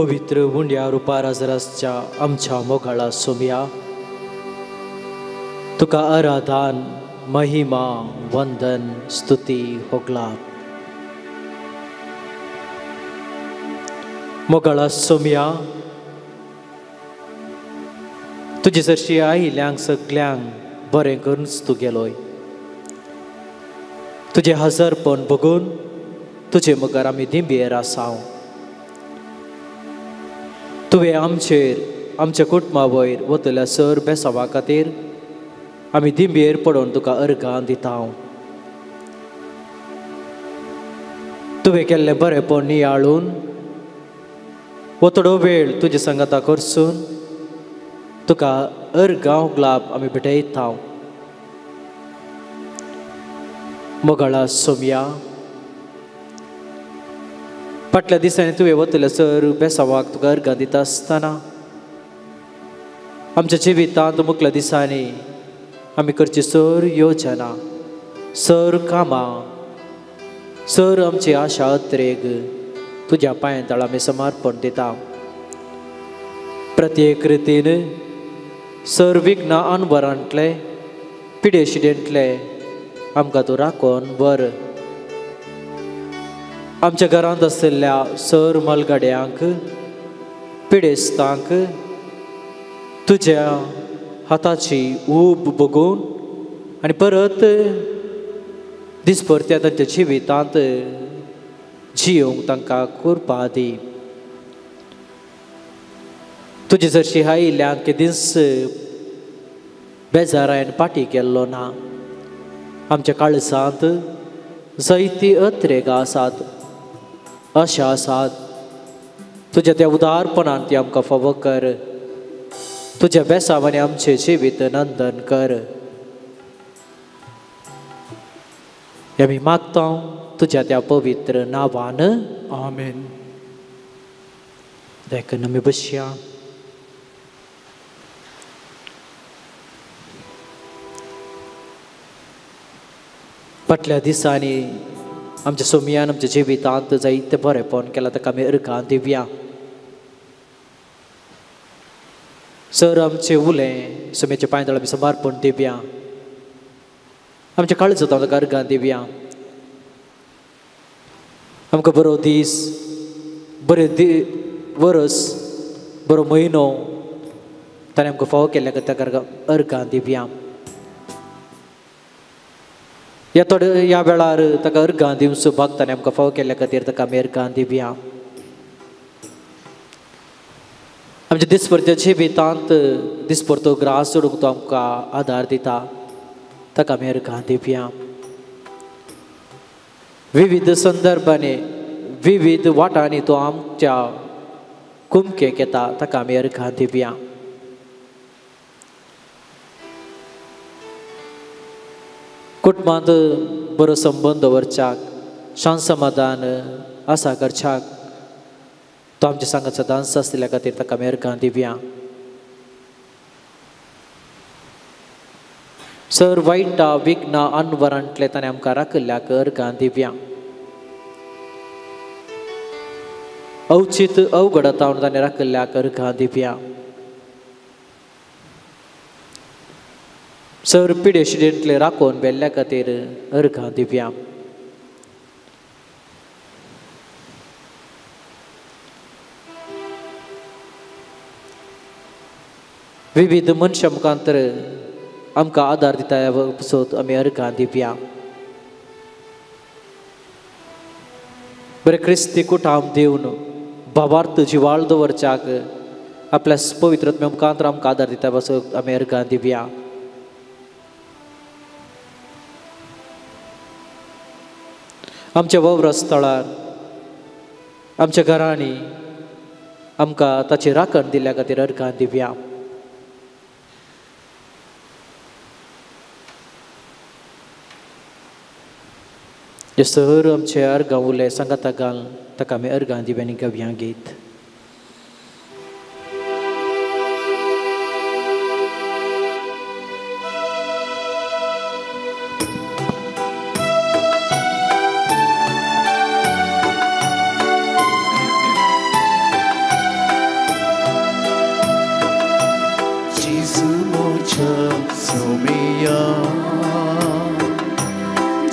पवित्र उंड्या रुपा राजरासच्या आमच्या मोगाळा सोम्या तुका आराधन महिमा वंदन स्तुती होगला मोगाळा सोम्या तुझे जरशी आयिल्यांक सगल्यांक बरें करून तूं गेलोय तुझे हजरपण बघून तुझे मुखार आमी दिंबेर आसाव तुवें आमच्या कुटुंबा वयर वतल्या सर बेसावा खातीर आमी दिंबेर पडोवन तुका अर्गां दिता तुवें केल्लें बरेंपण नियाळून वतडो वेळ तुजे संगता करसून तुका अर्गां गुलाब आमी भेटयता मोगाळा सोम्या फाटल्या दिसांनी तुवें वतले सर बेसावाक तुका अर्गां दिता आसतना आमच्या जिवितांत मुखल्या दिसांनी आमी करची सर योजना सर कामां सर आमची आशा अत्रेग तुज्या पांयांतळ आमी समर्पण दिता प्रत्येक रितीन सर विघ्नां अनवरांतले पिडे शिडेंतले आमकां तूं राखोन वर आमच्या घरांत आशिल्ल्या सर मलगड्यांक पिडेस्तांक तुज्या हाताची ऊब बघून आनी परत दिसभर तांच्या जिवितांत जियोंक तांकां कृपा दी तुजे जरशी आयिल्ल्यांक दीस बेजारायन पाटी केल्लो ना आमच्या काळजांत जायती अत्रेगां आसात आशा आसात तुज्या त्या उदारपणान ती आमकां फावो कर तुज्या बेसावांनी आमचें जिवीत नंदन कर आमी मागता तुज्या त्या पवित्र नांवान आमेन देखून आमी बसया फाटल्या दिसांनी आमच्या सोम्यान आमच्या जिवितांत जायतें बरेंपण केलां ताका आमी अर्गां दिवया सर आमचें उलें सोम्याच्या पांयांतळ आमी समर्पण दिवया आमच्या काळजांत ताका अर्गां दिवया आमकां बरो दीस बरें वर्स बरो म्हयनो ताणें आमकां फावो केल्ल्या खातीर ताका अर्गां दिवया ह्या वेळार ताका अर्गां दिवचो भक्तांनी आमकां फावो केल्ल्या खातीर ताका आमी अर्गां दिवया आमच्या दिसभरच्या जिवितांत दिसभरतो ग्रास सोडूंक तो आमकां आदार दिता ताका आमी अर्गां दिवया विविध संदर्भांनी विविध वाटांनी तो आमच्या कुमकेक येता ताका आमी अर्गां दिवया कुटुंबांत बरो संबंद दवरच्याक शांत समाधान आसा करच्याक तो आमच्या सांगात सदांच आसल्या खातीर ताका आमी अर्गां दिवया सर वायटा विघ्नां अनवरांतले ताणें आमकां राखल्याक अर्गां दिवया अवचित अवघडतावन ताणें राखल्याक अर्गां दिवया सर पिडेशिडेंतले राखून बेल्ल्या खातीर अर्घां दिवया. विविध मनशां मुखांतर आमकां आदार दिता ह्या पासून आमी अर्घां दिवया. बरे क्रिस्ती कुटाम दिवन भावार्थ जिवाळ दवरच्याक आपल्या पवित्रत्म्या मुखांतर आमकां आदार दिता पासून आमी अर्घां दिवया. आमच्या वावरस्थळार आमच्या घरांनी आमकां ताची राखण दिल्ल्या खातीर अर्घां दिवया. जे सर आमचे अर्घां उरले सांगाता घाल ताका आमी अर्घां दिव्यांनी गव्या गीत.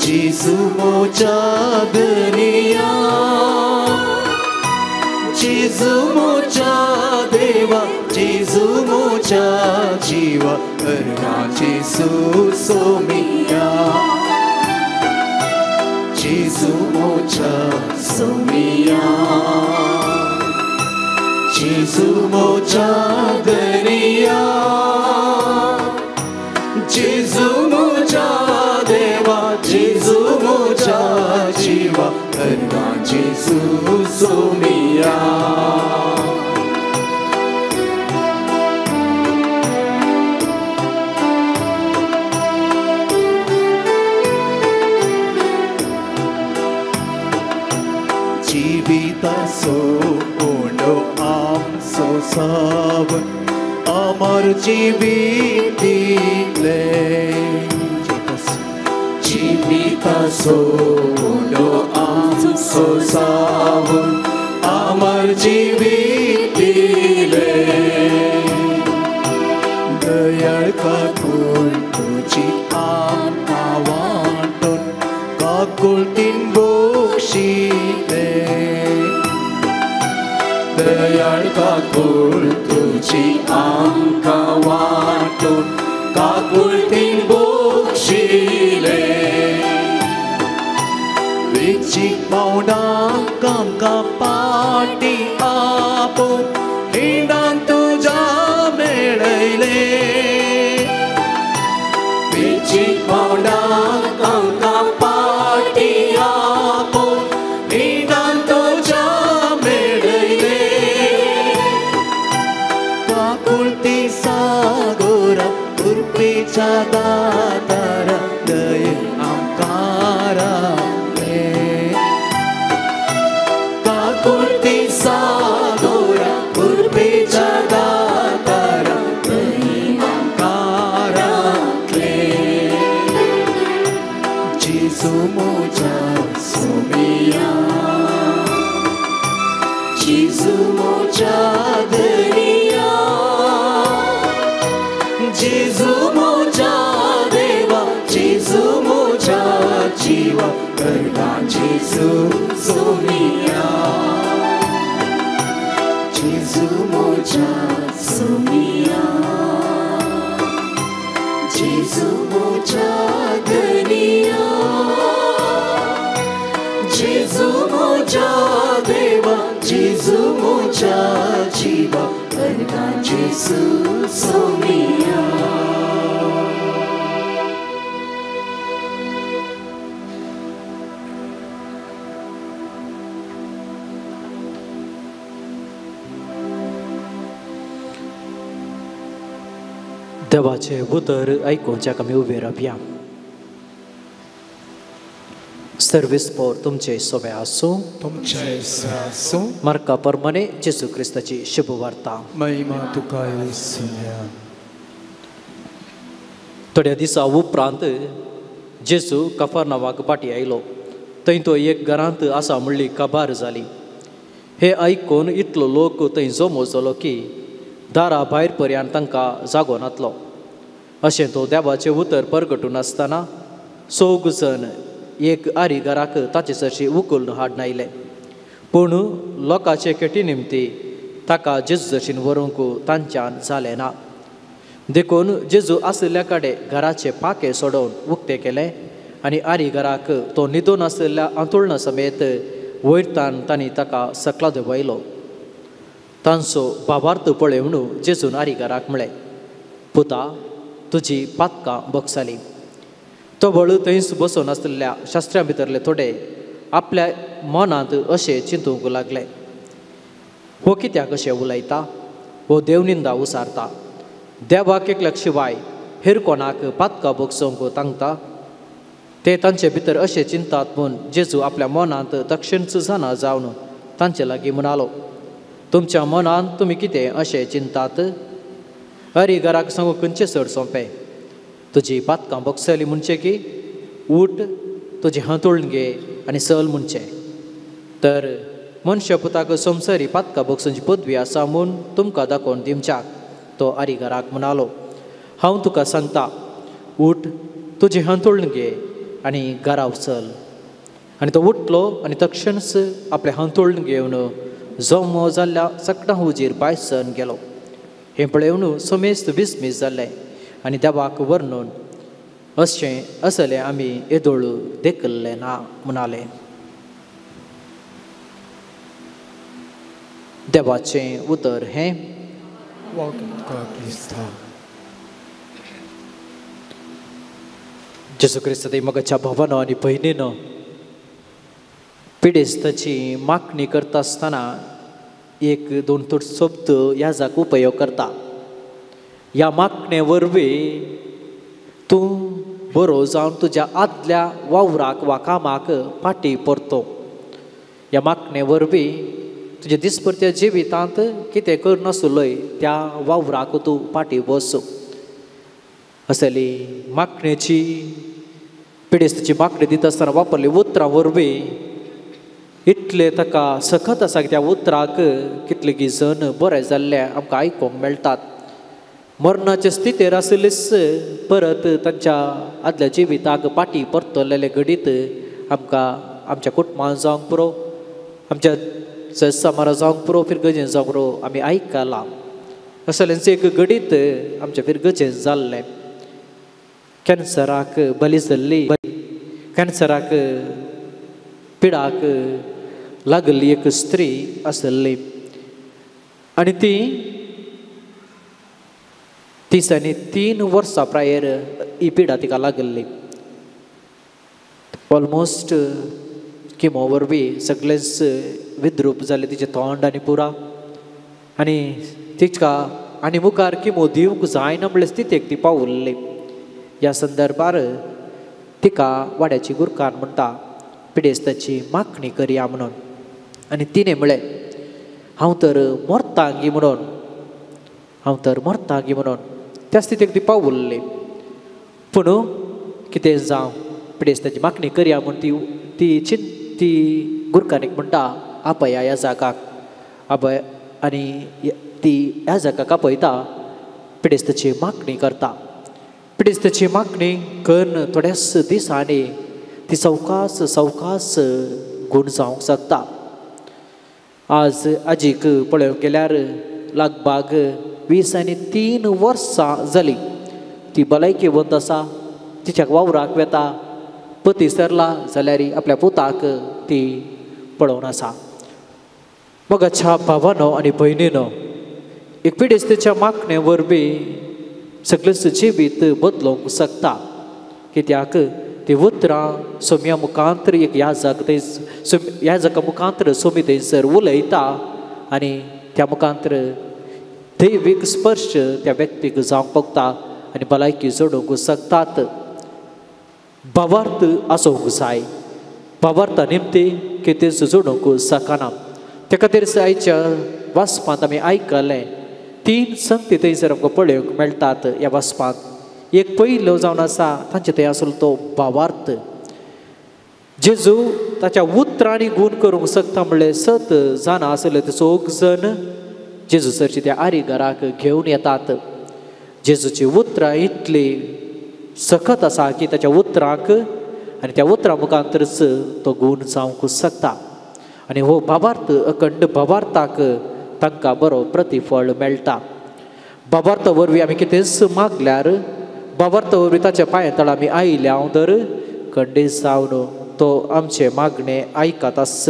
Jesu moja dunia, Jesu moja deva, Jesu moja jiwa, karena Jesu somia. Jesu moja somia, Jesu moja dunia, Jesu moja deva, Jesu moja jiwa, karena Jesu somia. Jivita so uno am so savan, amar jivitile. Jivita so uno am so savan, amar jivitile. Dayal kakul tuji am kawanton, kakul tinboksile. Dayal kakul tuji am kawanton, kakul tinboksile. Vicik mauna kam kapati apo, hindan tuja medaile. Vicik mauna kam kapati apo, hindan tuja medaile. Kakulti sagora turpi cadatara daya amkara. Kakulti sagora turpi cadatara daya amkara. Jesu moja somia, Jesu moja dunia, Jesu moja deva, Jesu moja jiwa, karena Jesu somia. Jesu moja somia, Jesu moja dunia, Jesu moja deva, Jesu moja jiwa, karena Jesu somia. देवाचे उतर ऐकूनच्याक आमी उबे रावया. सर्विस्पोर तुमचे सोबे आसूं. तुमचे आसूं. मार्का प्रमाणे जेसू क्रिस्ताची शुभ वार्ता. महिमा तुका येसुया. थोड्या दिसा उपरांत जेसू कफरनावाक पाटी आयलो. थंय तो एक घरांत आसा म्हणली खबर जाली. हे आयकून इतलो लोक थंय जमो जालो की दारा भायर पर्यंत तांकां जागो नासलो. अशें तो देवाचें उतर परगटून आसतना सोग जण एक आरिगराक ताचे सरशी उखलून हाडून आयले. पूण लोकांचे केटी निमती ताका जेजू जशीन व्हरूंक तांच्यान जालें ना. देखून जेजू आसल्या कडेन घराचे पाके सोडोवन उक्ते केले आनी आरिगराक तो न्हिदून आसलेल्या अंतुळना समेत वयरतान तांणी ताका सकला देंवयलो. तांचो भावार्थ पळयवन जेजून आरिगराक म्हळें, पुता, तुजी पातकां बगसाली. तो बळ थंयच बसून आसलेल्या शास्त्र्यां भितरले थोडे आपल्या मनांत अशें चिंतूंक लागले, हो कित्याक अशें उलयता, हो देवनिंदा उसारता, देवाक एकल्याक शिवाय हेर कोणाक पातकां बगसोंक तांगता. ते तांचे भितर अशें चिंतात म्हूण जेजू आपल्या मनांत दक्षिणच जाणा जावन तांचे लागीं म्हणालो, तुमच्या मनांत तुमी कितें अशें चिंतात? आरिगराक सांगू खंयचें चड सोंपें, तुजी पातकां बगसली म्हणचे की उठ, तुजें हांतोळून घे आनी चल म्हणचें? तर मनशा पुताक संवसारी पातकां बगसूंची पदवी आसा म्हूण तुमकां दाखोवन दिवच्याक. तो आरिगराक म्हणालो, हांव तुका सांगता, उठ, तुजें हांतोळून घे आनी घरा चल. आनी तो उठलो आनी तक्षणच आपलें हांतोळून घेवन जमो जाल्ल्या सकटां हुजीर भायर सरून गेलो. हें पळयवन समेस्त विस्मीत जालें आनी देवाक वर्णून अशें आसलें आमी येदोळ देखल्लें ना म्हणालें. देवाचें उतर हें. जेजू क्रिस्त मोगाच्या भावानो आनी भयणीनो, पिडेस्ताची मागणी करता आसतना एक दोन थोड शब्द ह्या जाक उपयोग करता. ह्या मागणे वरवीं तूं बरो जावन तुज्या आदल्या वावराक वा कामाक फाटी परतो. ह्या मागणे वरवीं तुज्या दिसभरच्या जिवितांत कितें करनासलोय त्या वावराक तूं फाटी बस. असली मागणेची पिडेस्ताची मागणी दिता आसतना वापरली उतरां वरवीं इतले ताका सखत आसा की त्या उतराक कितले जण बरे जाल्ले आमकां आयकूंक मेळटात. मरणाचे स्थितीर आसलीच परत तांच्या आदल्या जिविताक फाटी परतलेले घडीत आमकां आमच्या कुटुंबान जावंक पुरो, आमच्या समारा जावंक पुरो, फिरगजेन जावंक पुरो आमी आयकलां. असलेंच एक घडीत आमच्या फिरगजेन जाल्लें. कॅन्सराक बली जाल्ली, कॅन्सराक पिडाक लागली एक स्त्री आसली आनी ती 3 वर्सां प्रायर ही पिडा तिका लागली. ऑलमोस्ट किमो वरवीं सगळेंच विद्रूप जालें तिचें तोंड आनी पुरा, आनी तिका आनी मुखार किमो दिवंक जायना म्हणल्यार स्थितीक ती पावुल्ली. ह्या संदर्भार तिका वाड्याची गुरकार म्हणटा पिडेस्ताची मागणी करया म्हणून. आनी तिणें म्हळें, हांव तर मरतांगी म्हणून, हांव तर मरतांगी म्हणून. त्या स्थितीक ती पावुल्ली. पूण कितें जावं, पिडेस्ताची मागणी करया म्हूण ती गुरकारीक म्हणटा, आपया ह्या जागाक आपय. आनी ती ह्या जागाक आपयता, पिडेस्ताची मागणी करता. पिडेस्ताची मागणी करून थोड्याच दिसांनी ती सवकास गूण जावंक शकता. आज आजीक पळोवंक गेल्यार लागभाग 23 वर्सां जालीं ती भलायकेवंत आसा. तिच्या वावराक वेता, पती सरला जाल्यार आपल्या पुताक ती पळोवन आसा. मोगाच्या भावानो आनी भयणीनो, एक पिडेस्ताच्या मागणे वरवीं सगळेच जिवीत बदलूंक शकता. कित्याक ती उतरां सोम्या मुखांतर एक ह्या जाका मुखांतर सोमी थंयसर उलयता आनी त्या मुखांतर दैवीक स्पर्श त्या व्यक्तीक जावंक बगता आनी भलायकी जोडूंक शकतात. भावार्थ आसूंक जाय, भावार्था निमती कितें जोडूंक शकना. त्या खातीर आयच्या वाचपांत आमी आयकलें 3 संगती थंयसर आमकां पळोवंक मेळटात. ह्या वाचपांत एक पयलो जावन आसा तांचे थंय आसलो तो भावार्थ. जेजू ताच्या उतरांनी गूण करूंक शकता म्हणल्यार 7 जाणां आसले ते 6 जण जेजू सरची त्या आरिगराक घेवन येतात. जेजूची उतरां इतली सखत आसा की ताच्या उतरांक आनी त्या उतरां मुखांतरच तो गूण जावंक शकता आनी हो भावार्थ अखंड भावार्थाक तांकां बरो प्रतिफळ मेळटा भावार्था वरवीं आमी कितेंच मागल्यार भावार्था वरवीं ताच्या पांया तळ आमी आयल्या दर खंडीत जावन तो आमचे मागणे आयकत आस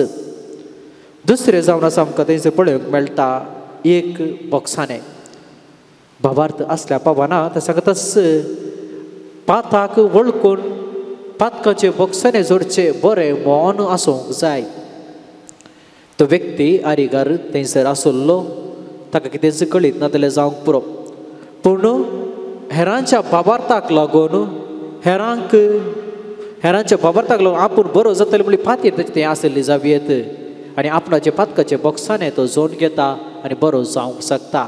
दुसरें जावन आसा आमकां थंयसर पळोवंक मेळटा एक बोक्साणें भावार्थ असल्या पावाना ते सांगत आस पाताक वळखून पातकाचे बोक्साणें जोडचे बरें मोन आसूंक जाय तो व्यक्ती आरिगार थंयसर आसलो ताका कितेंच कळीत ना जाल्यार जावंक पुरो पूण हेरांच्या भावार्थाक लागून हेरांच्या भावार्थाक लागून आपूण बरो जातलो म्हणली फातीर तें आसली जावयेत आनी आपणाचे पातकाचे बोक्साणें तो जोड घेता आनी बरो जावंक शकता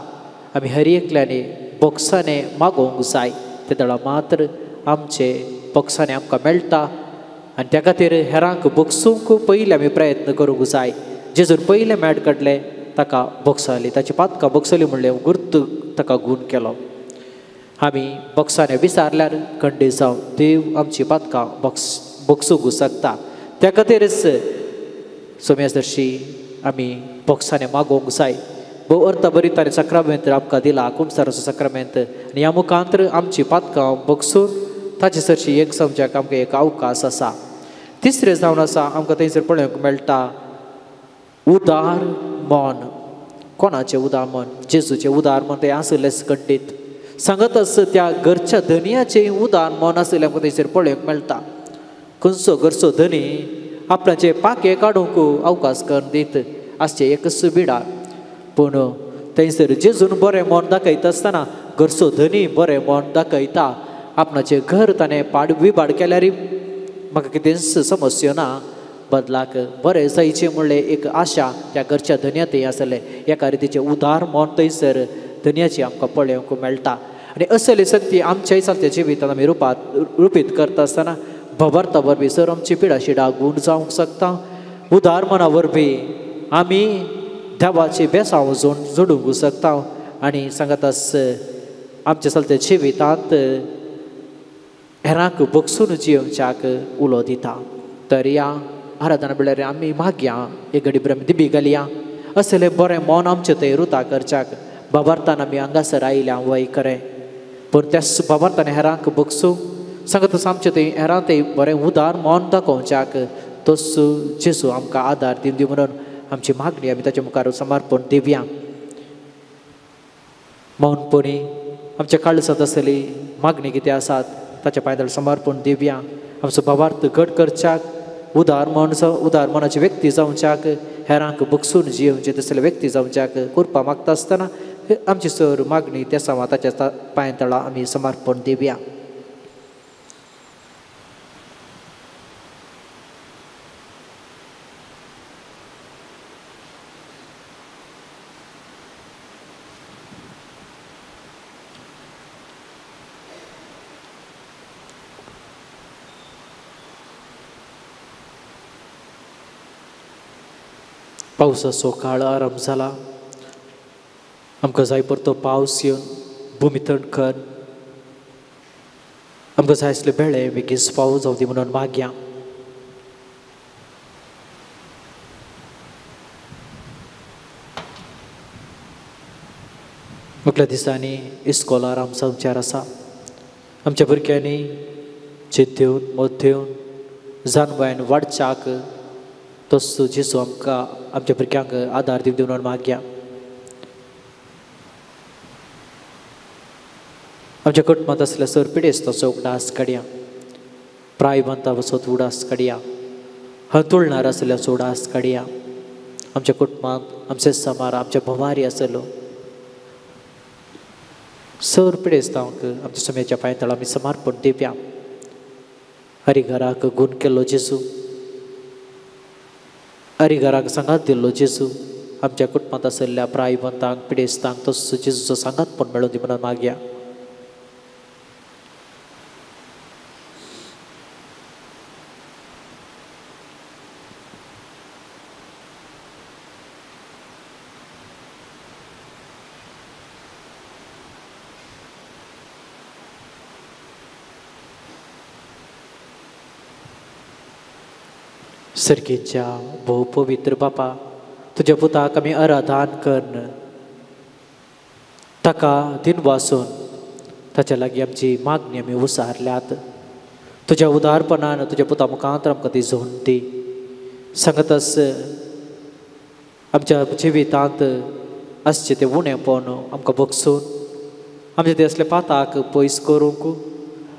आमी हर एकल्यानी बोक्साणें मागोवंक जाय ते दळा मात्र आमचे बोक्साणें आमकां मेळटा आनी त्या खातीर हेरांक बोगसूंक पयलीं आमी प्रयत्न करूंक जाय जेजून पयलें मेळ काडलें ताका बोगसाली ताची पातकां बोगसली म्हणलें गुर्त ताका गूण केलो आमी बोक्साणें विचारल्यार खंडीत जावन देव आमची पातकां बोगसूंक शकता त्या खातीरच सोमेशदर्शी आमी बोक्साणें मागोवंक जाय भोव अर्थ बरी ताणें सक्रामेंत आमकां दिला कुंभसाराचो सक्रामेंत आनी ह्या मुखांतर आमची पातकां बोगसून ताचे सरशी एक समजाक आमकां एक अवकाश आसा तिसरें जावन आसा आमकां थंयसर पळोवंक मेळटा उदार मन कोणाचें उदार मन जेजूचें उदार मन तें आसलेंच खंडीत सांगत आस त्या घरच्या धनयाचें उदार मन आसलें आमकां थंयसर पळोवंक मेळटा खंयचो घरचो धनी आपणाचे पाके काडूंक अवकाश करून दीत आसचें एकच बिडार पूण थंयसर जेजून बरें मन दाखयता आसतना घरचो धनी बरें मन दाखयता आपणाचें घर ताणें विबाड केल्यार म्हाका कितेंच समस्या ना बदलाक बरें जायचें म्हणलें एक आशा त्या घरच्या धन्यातय आसलें एका रितीचें उदार मन थंयसर धन्याची आमकां पळोवंक मेळटा आनी असले संगती आमच्याय चलत्या जिवितांत आमी रुपीत करता आसतना भावार्था वरवीं सर आमची पिडा शिडा गूण जावंक शकता उदार मना वरवीं आमी देवाची बेसांव जोडूंक शकता आनी सांगत आस आमच्या चलत्या जिवितांत हेरांक बोगसून जियोवच्याक उलो दिता तर या आराधना वेळार आमी मागया एक घडी भर आमी दिबी घालया असलें बरें मन आमचें थंय रुता करच्याक भावार्थान आमी हांगासर आयल्या वय खरें पूण त्या भावार्थान हेरांक बोगसूंक सांगत आसा आमचें थंय हेरां थंय बरें उदार मन दाखोवच्याक तोच जेजू आमकां आदार दिवं म्हणून आमची मागणी आमी ताच्या मुखार समर्पण दिवया मौनपणी आमच्या काळजांत आसली मागणी कितें आसात ताच्या पांयां समर्पण दिवया आमचो भावार्थ घट करच्याक उदार मनाची व्यक्ती जावच्याक हेरांक बोगसून जियोवचे तसले व्यक्ती जावच्याक करपा मागता आसतना आमची सर मागणी त्या सावा ताच्या पांयां तळा आमी समर्पण दिवया पावसाचो काळ आरंभ जाला आमकां जाय परतो पावस येवन भुमी थंडखर आमकां जाय आसले बेळे बेगीन पावस जावं दी म्हणून मागया मुखल्या दिसांनी इस्कॉलार आमचो विचार आसा आमच्या भुरग्यांनी चिंतून मोत्येवन जानवायन वाडच्याक तसो जेजू आमकां आमच्या भुरग्यांक आदार दिवं म्हणून मागया आमच्या कुटुंबांत आसल्या सर पिडेस्ताचो उगडास काडया प्रायवंता वचत उडास काडया हतुळणार आसल्याचो उडास काडया आमच्या कुटुंबांत आमचे समार आमच्या भवारी आसलो सर पिडेस्तांक आमच्या समयाच्या पांयां तळा आमी समर्पण दिवया हरिघराक गूण केल्लो जेजू हरिघराक सांगात दिल्लो जेजू आमच्या कुटुंबांत आसलेल्या प्रायवंतांक पिडेस्तांक तसो जेजूचो सांगातपण मेळून दी म्हणून मागया सर्गीच्या भोव पवित्र बापा तुझ्या पुताक आमी आराधन करन ताका दिन वासून ताच्या लागीं आमची मागणी आमी उसारल्यात तुझ्या उदारपणान तुझ्या पुता मुखांतर आमकां ती झोन दी सांगतास आमच्या जिवितांत आसचे ते उणेपण आमकां बगसून आमचे ते असले पाताक पयस करूंक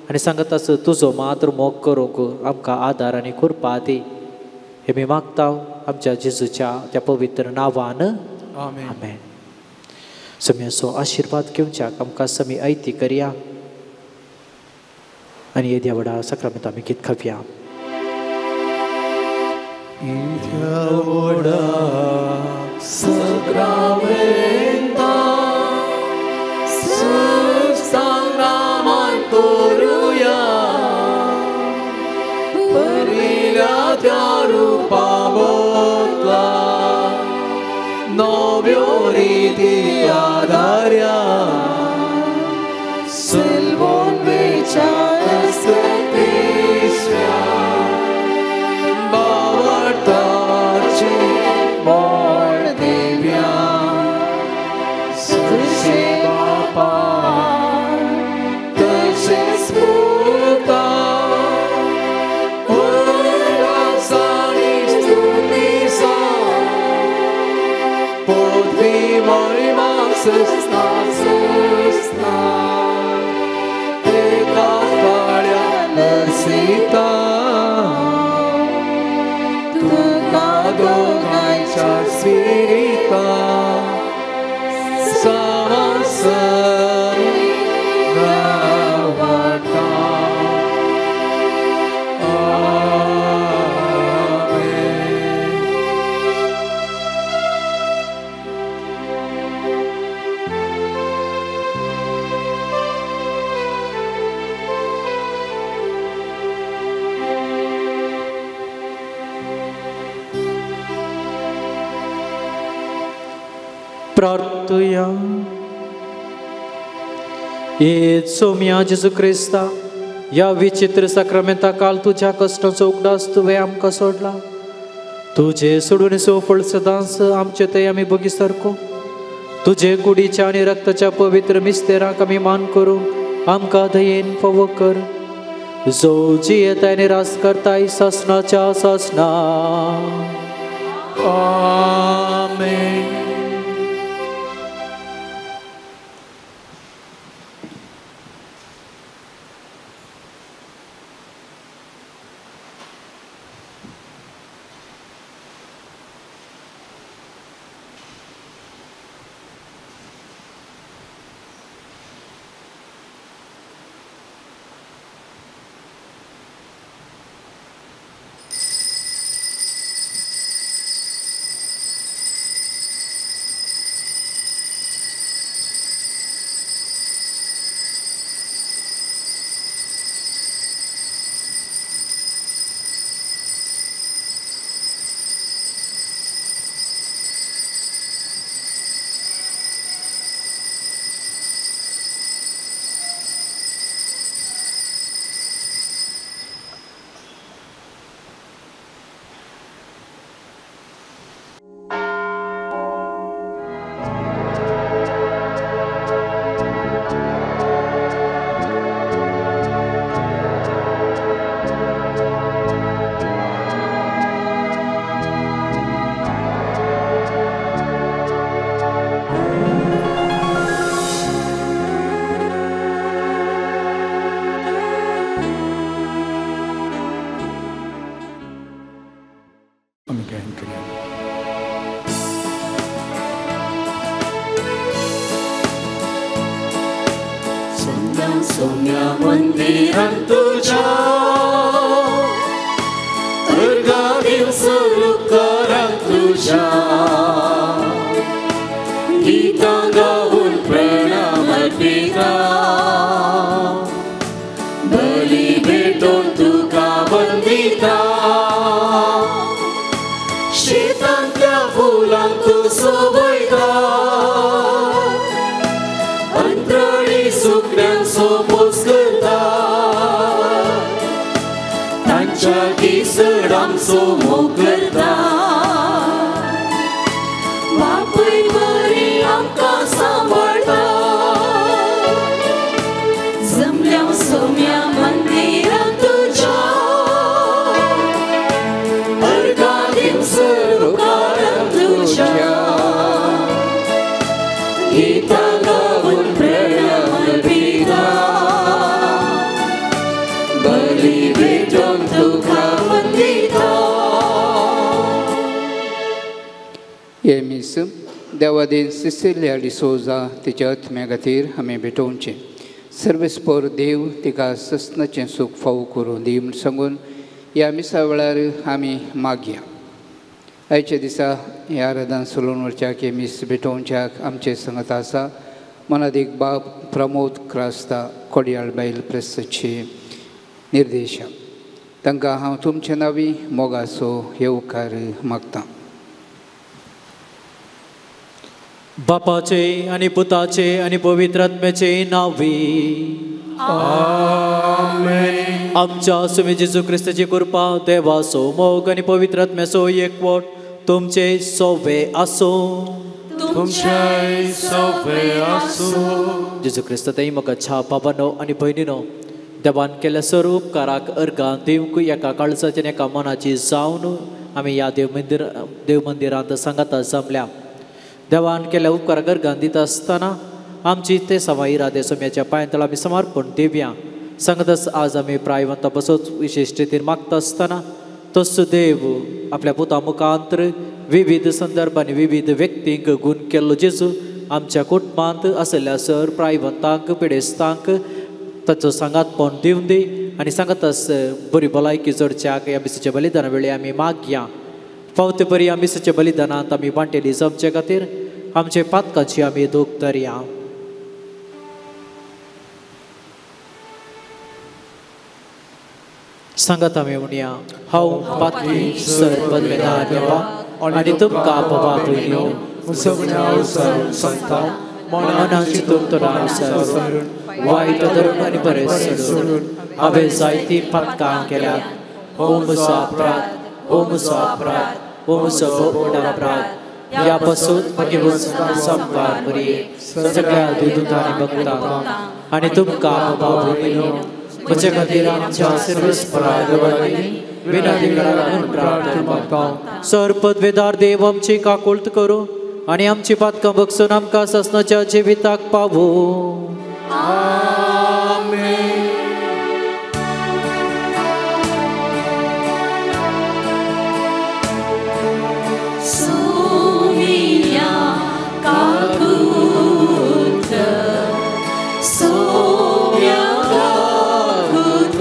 आनी सांगतास तुजो मात्र मोग करूंक आमकां आदार आनी कृपा दी हे मी मागता आमच्या जेजूच्या त्या पवित्र नांवान आमेन. आमेन. समी असो आशीर्वाद घेवच्याक आमकां समी ऐती करया आनी हे देवडा सक्रमेंत आमी गीत खावया. देवडा सक्रमेंता संग्रामान तोरुया परिल्या त्या रूपा बोतला नव्यो रीती आधार्या सिल्वोन बेचाळीसव्या बावटाची बोळ देव्या सुशे बापा तशेच पुता उल्हासानी स्तुतीसा पृथ्वी महिमा सस्ता एका काळ्या नसीता तुका दोगांच्या स्पिरिता सावसरी गावता. प्रार्थया. येसो म्या जेजू क्रिस्ता या विचित्र सक्रमेंता काल तुझ्या कष्टाचो उगडास तुवें आमकां सोडला तुझे सोडून सोफळ सदांच आमचे ते आमी बगी सारको तुझे कुडीच्या आनी रक्ताच्या पवित्र मिस्तेराक आमी मान करूं आमकां दयेन फावो कर जो जियेताय आनी रास करताय सासणाच्या सासणा. आमेन. सोम्या मंदिरान तुझ्या अर्गावील सुरुकारान तुझ्या गीता गाऊन प्रणाम अर्पिता बली भेटून तुका वंदिता शेतांतल्या फुलांक तू सोबयता अंतरणी सुकण्यां सोपोस करता तांच्या किसडांक आमचो मोग करता बापूय बरी आमकां सांबाळता जमल्या सोम्या मंदिरांत तुज्या अर्घां दिवसर उकारांत तुज्या गितां गावून प्रणव अर्पिता बली भेटोवन तुका वंदिता. हे मीस देवादेन सिसिलिया डिसोजा तिच्या आत्म्या खातीर आमी भेटोवचें. सर्वेस्पर देव तिका ससनाचें सूख फावो करूं दी म्हूण सांगून ह्या मिसा वेळार आमी मागया. आयच्या दिसा ह्या आराधना चलोवन वरच्याक हे मीस भेटोवच्याक आमचे संगत आसा मनादीक बाब प्रमोद क्रास्ता कोडयाळ बायल प्रेसचे निर्देशक. तांकां हांव तुमचे नांवी मोगाचो येवकार मागतां. बापाचे आनी पुताचे आनी पवित्र आत्म्याचे नांवी आमेन. आमच्या सुमी जेजू क्रिस्ताची कृपा देवाचो मोग आनी पवित्र आत्म्याचो एकवट तुमचे सोवे आसो. तुमचे सोबे आसूं. जेजू क्रिस्त तें म्हाका छा बाबानो आनी भयणीनो देवान केल्या सर्व उपकाराक अर्गां दिवंक एका काळजाची एका मनाची जावन आमी ह्या देव मंदिरांत सांगात जमल्या. देवान केल्या उपकाराक अर्गां दिता आसतना आमची ते सवाई राधे सोम्याच्या पांयतळ आमी समर्पण दिवया. सांगतच आज आमी प्रायवंत बसोच विशेष रितीन मागता आसतना तसो देव आपल्या पुता मुखांतर विविध संदर्भांनी विविध व्यक्तींक गूण केल्लो जेजू आमच्या कुटुंबांत आसल्या सर प्रायवंतांक पिडेस्तांक ताचो सांगातपण दिवन दी आनी सांगतास बरी भलायकी जोडच्याक ह्या मिसाच्या बलिदाना वेळी आमी मागया. फावते बरी ह्या मिसाच्या बलिदानांत आमी वांटेली जमचे खातीर आमचे पातकांची आमी दूख धरया. सांगात आमी म्हणया हांव पातकी सर बदलेदार देवा आनी तुमकां बाबा भयणीओ सगळ्या संतां मनान चिंतून तोरानुसार वायट धरून आनी बरें सोडून हांवें जायतीं पातकां केल्यात. हो म्हजो अपराध, हो म्हजो अपराध, हो म्हजो व्हड अपराध. ह्या पासून मागे वचून संपार बरी सगळ्या दिवतां आनी भक्तांक आनी तुमकां बाबा भयणीओ म्हजे खातीर आमच्या सर्वेस्परा देवानी विनाधिकारान प्रार्थना मागता. सर पदवेदार देव आमची काकुळट करूं आनी आमची पातकां बगसून आमकां ससनाच्या जिविताक पावो. सोमिया काकुळट सोम्या काकुळट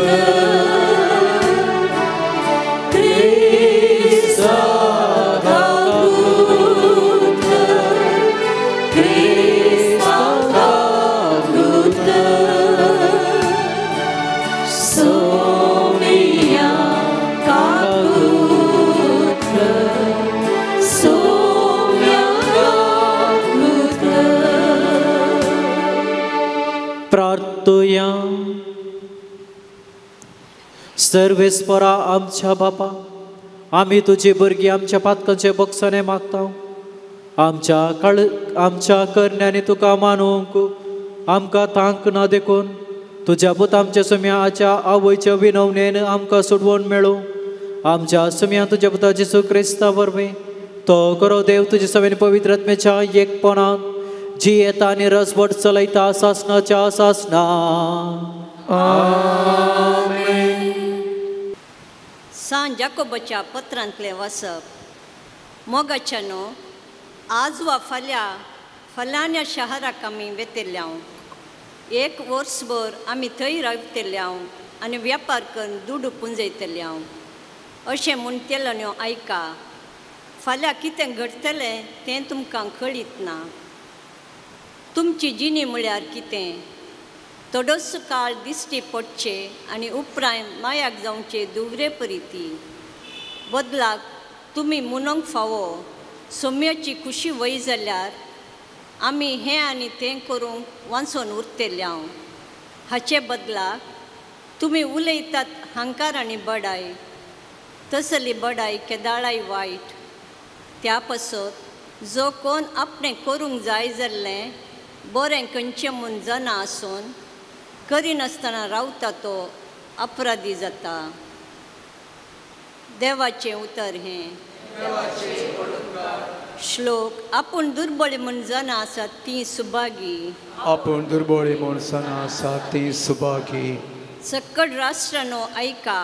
क्रिस्ता काकुळट क्रिस्ता काकुळट सोमिया काकुळट सोम्या काकुळट. प्रार्थुया. सर्वेस्परा आमच्या बापा आमी तुजी भुरगीं आमच्या पातकांचे बगसणे मागता. आमच्या करण्याने तुका मानूंक आमकां तांक ना देखून तुज्या पुता आमच्या सुम्याच्या आवयच्या विनवणेन आमकां सोडवून मेळो. आमच्या सुम्या तुज्या पुता जेजू क्रिस्ता वरवीं तो करो देव तुजे सवेन पवित्र आत्म्याच्या एकपणान जी येता आनी रसवट चलयता सासणाच्या सासणा. सांज जाकोबाच्या पत्रांतलें वाचप. मोगाच्यानो आज वा फाल्यां शहराक आमी वेतेल्ल्या. एक वर्सभर आमी थंय रावतल्या आनी वेपार करून दूड पुंजयतल्या. अशें म्हूण केलो न्हू आयका. फाल्यां कितें घडटलें तें तुमकां कळीत ना. तुमची जिणी म्हळ्यार कितें? थोडोस काळ दिश्टी पडचे आनी उपरांत मायाक जावचे दुगरे परिती. बदलाक तुमी मुनोंक फावो सोम्याची खुशी वय जाल्यार आमी हें आनी तें करूंक वांचून उरतेल्या. हाचे बदलाक तुमी उलयतात हांकार आनी बडाय. तसली बडाई केदाळाय वायट त्या पासत जो कोण आपणें करूंक जाय जाल्लें बरें खंयचें म्हूण जाणा आसून करिनासतना रावता तो अपराधी जाता. देवाचें उतर हें. श्लोक. आपूण दुर्बळी म्हूण जाणा आसात ती सुभागी. आपूण दुर्बळी म्हूण जाणा आसात ती सुभागी. सकट राष्ट्रांनो ऐका,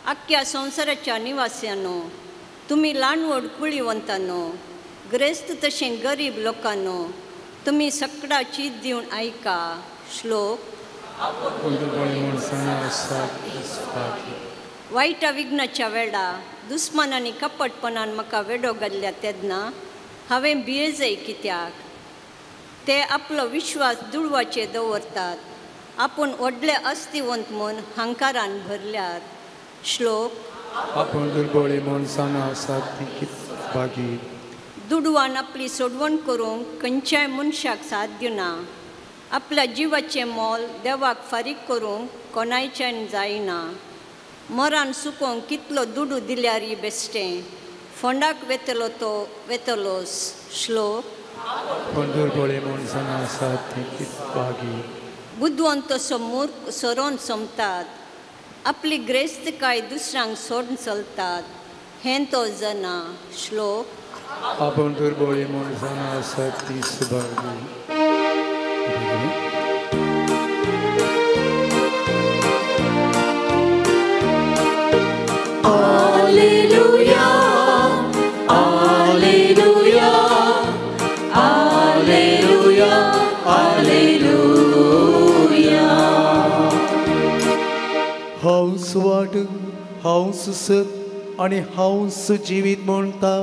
आख्या संवसाराच्या निवास्यांनो, तुमी ल्हानवड कुळीवंतांनो, ग्रेस्त तशें गरीब लोकांनो, तुमी सकडा चीज दिवन ऐका. श्लोक. आपूण दुर्बळी म्हूण जाणा आसात ती सुभागी. वायटा विघ्नाच्या वेळा दुस्मानांनी कपटपणान म्हाका वेडो घाल्ल्या तेन्ना हांवें भियेजय कित्याक. ते आपलो विश्वास दुडवाचेर दवरतात. आपूण व्हडले अस्तिवंत म्हूण हंकारान भरल्यात. श्लोक. आपूण दुर्बळी म्हूण जाणा आसात ती सुभागी. दुडवान आपली सोडवण करूंक खंयच्याय मनशाक साध्य ना. आपल्या जिवाचें मोल देवाक फारीक करूंक कोणायच्यान जायना. मरान सुकोवंक कितलो दुडू दिल्यारय बेश्टें. फोंडाक वेतलो तो वेतलोस. श्लोक. आपूण दुर्बळी म्हूण जाणा आसात ती सुभागी. बुद्वंत तसो मूर्ख सरोन सोमतात. आपली ग्रेस्तकाय दुसऱ्यांक सोडून चलतात. हें तो जाणा. श्लोक. आपूण दुर्बळी म्हूण जाणा आसात ती Subhagi. Alleluia, Alleluia, Alleluia, Alleluia. हांवच वाट, हांवच सत आनी हांवच जिवीत म्हणटा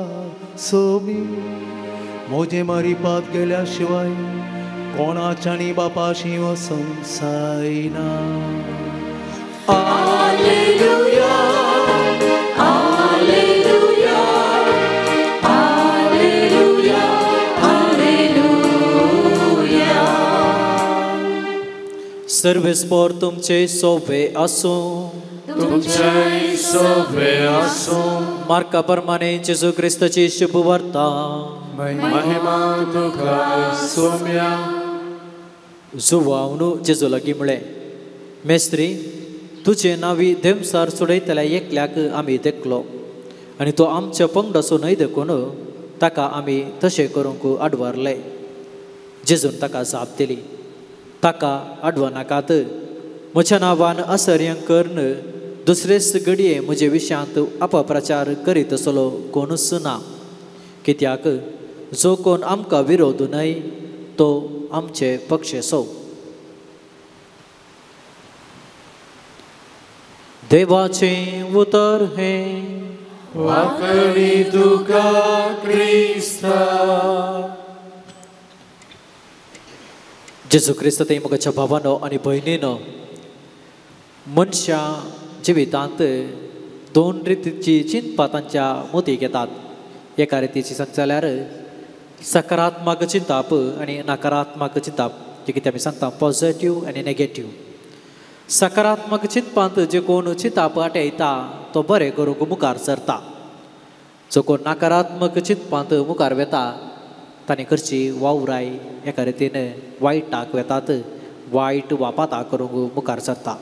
सोमी. म्हजे मारिपात गेल्या शिवाय कोणाच्यानी बापाशी वचूंक जायना. Alleluia, Alleluia, Alleluia, Alleluia. सर्वेस्पोर तुमचे सोवे आसूं. तुमचे सोवे आसूं. मार्का प्रमाणे जेजू क्रिस्ताची शुभ वार्ता. महिमा तुका सोम्या. जुवावनू जेजू लागीं म्हळें, मेस्त्री, तुजे नावी देमसार सोडयतल्या एकल्याक आमी देखलो आनी तो आमच्या पंगड आसूनय देखून ताका आमी तशें करूंक आडवारले. जेजून ताका जाप दिली, ताका आडवनाकात. म्हज्या नांवान आसर्यां कर्ण दुसरेच घडये म्हजे विशयांत अपप्रचार करीत असलो कोणूच ना. कित्याक जो कोण आमकां विरोध न्हय तो आमचे पक्षेसो. देवाचें उतर हें. वाकडी तुका क्रिस्ता. जेजू क्रिस्त ते मोगाच्या भावानो आनी भयणीनो, मनशा जिवितांत दोन रितीची चिंतपा तांच्या मोतीक येतात. एका रितीची सांगता जाल्यार सकारात्मक चिंताप आनी नकारात्मक चिंताप, जे कितें आमी सांगता पॉझिटिव्ह आनी नेगेटिव्ह. सकारात्मक चिंतपांत जे कोण चिंताप आटयता तो बरें करूंक मुखार सरता. जो कोण नकारात्मक चिंतपांत मुखार वेता तांणी करची वावराय एका रितीन वायटाक वेतात, वायट वापाता करूंक मुखार सरता.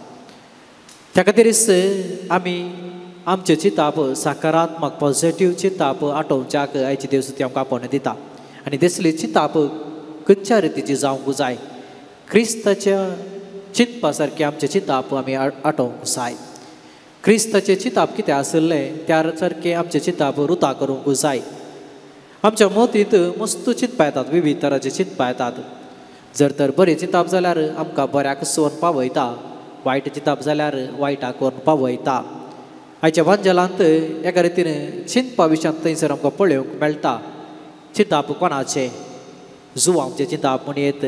त्या खातीरच आमी आमचे चिंताप सकारात्मक पॉझिटिव्ह चिंताप आटोवच्याक आयचे दिवस ती आमकां आपोवन दिता. आनी दिसली चिंताप खंयच्या रितीची जावंक जाय. क्रिस्ताच्या चिंतपा सारकें आमचें चिंताप आमी आटोवंक जाय. क्रिस्ताचें चिंताप कितें आसलें त्या सारकें आमचें चिंताप रुता करूंक जाय. आमच्या मोतींत मस्त चिंतपा येतात, विविध तरांचे चिंतपा येतात. जर तर बरें चिंताप जाल्यार आमकां बऱ्याक सोन पावयता, वायट चिंताप जाल्यार वायटाक व्हरून पावयता. आयच्या वांजलांत एका रितीन चिंतपा विशयांत थंयसर आमकां पळोवंक मेळटा. चिंताप कोणाचें? जुवांवचें चिंताप म्हूण येत.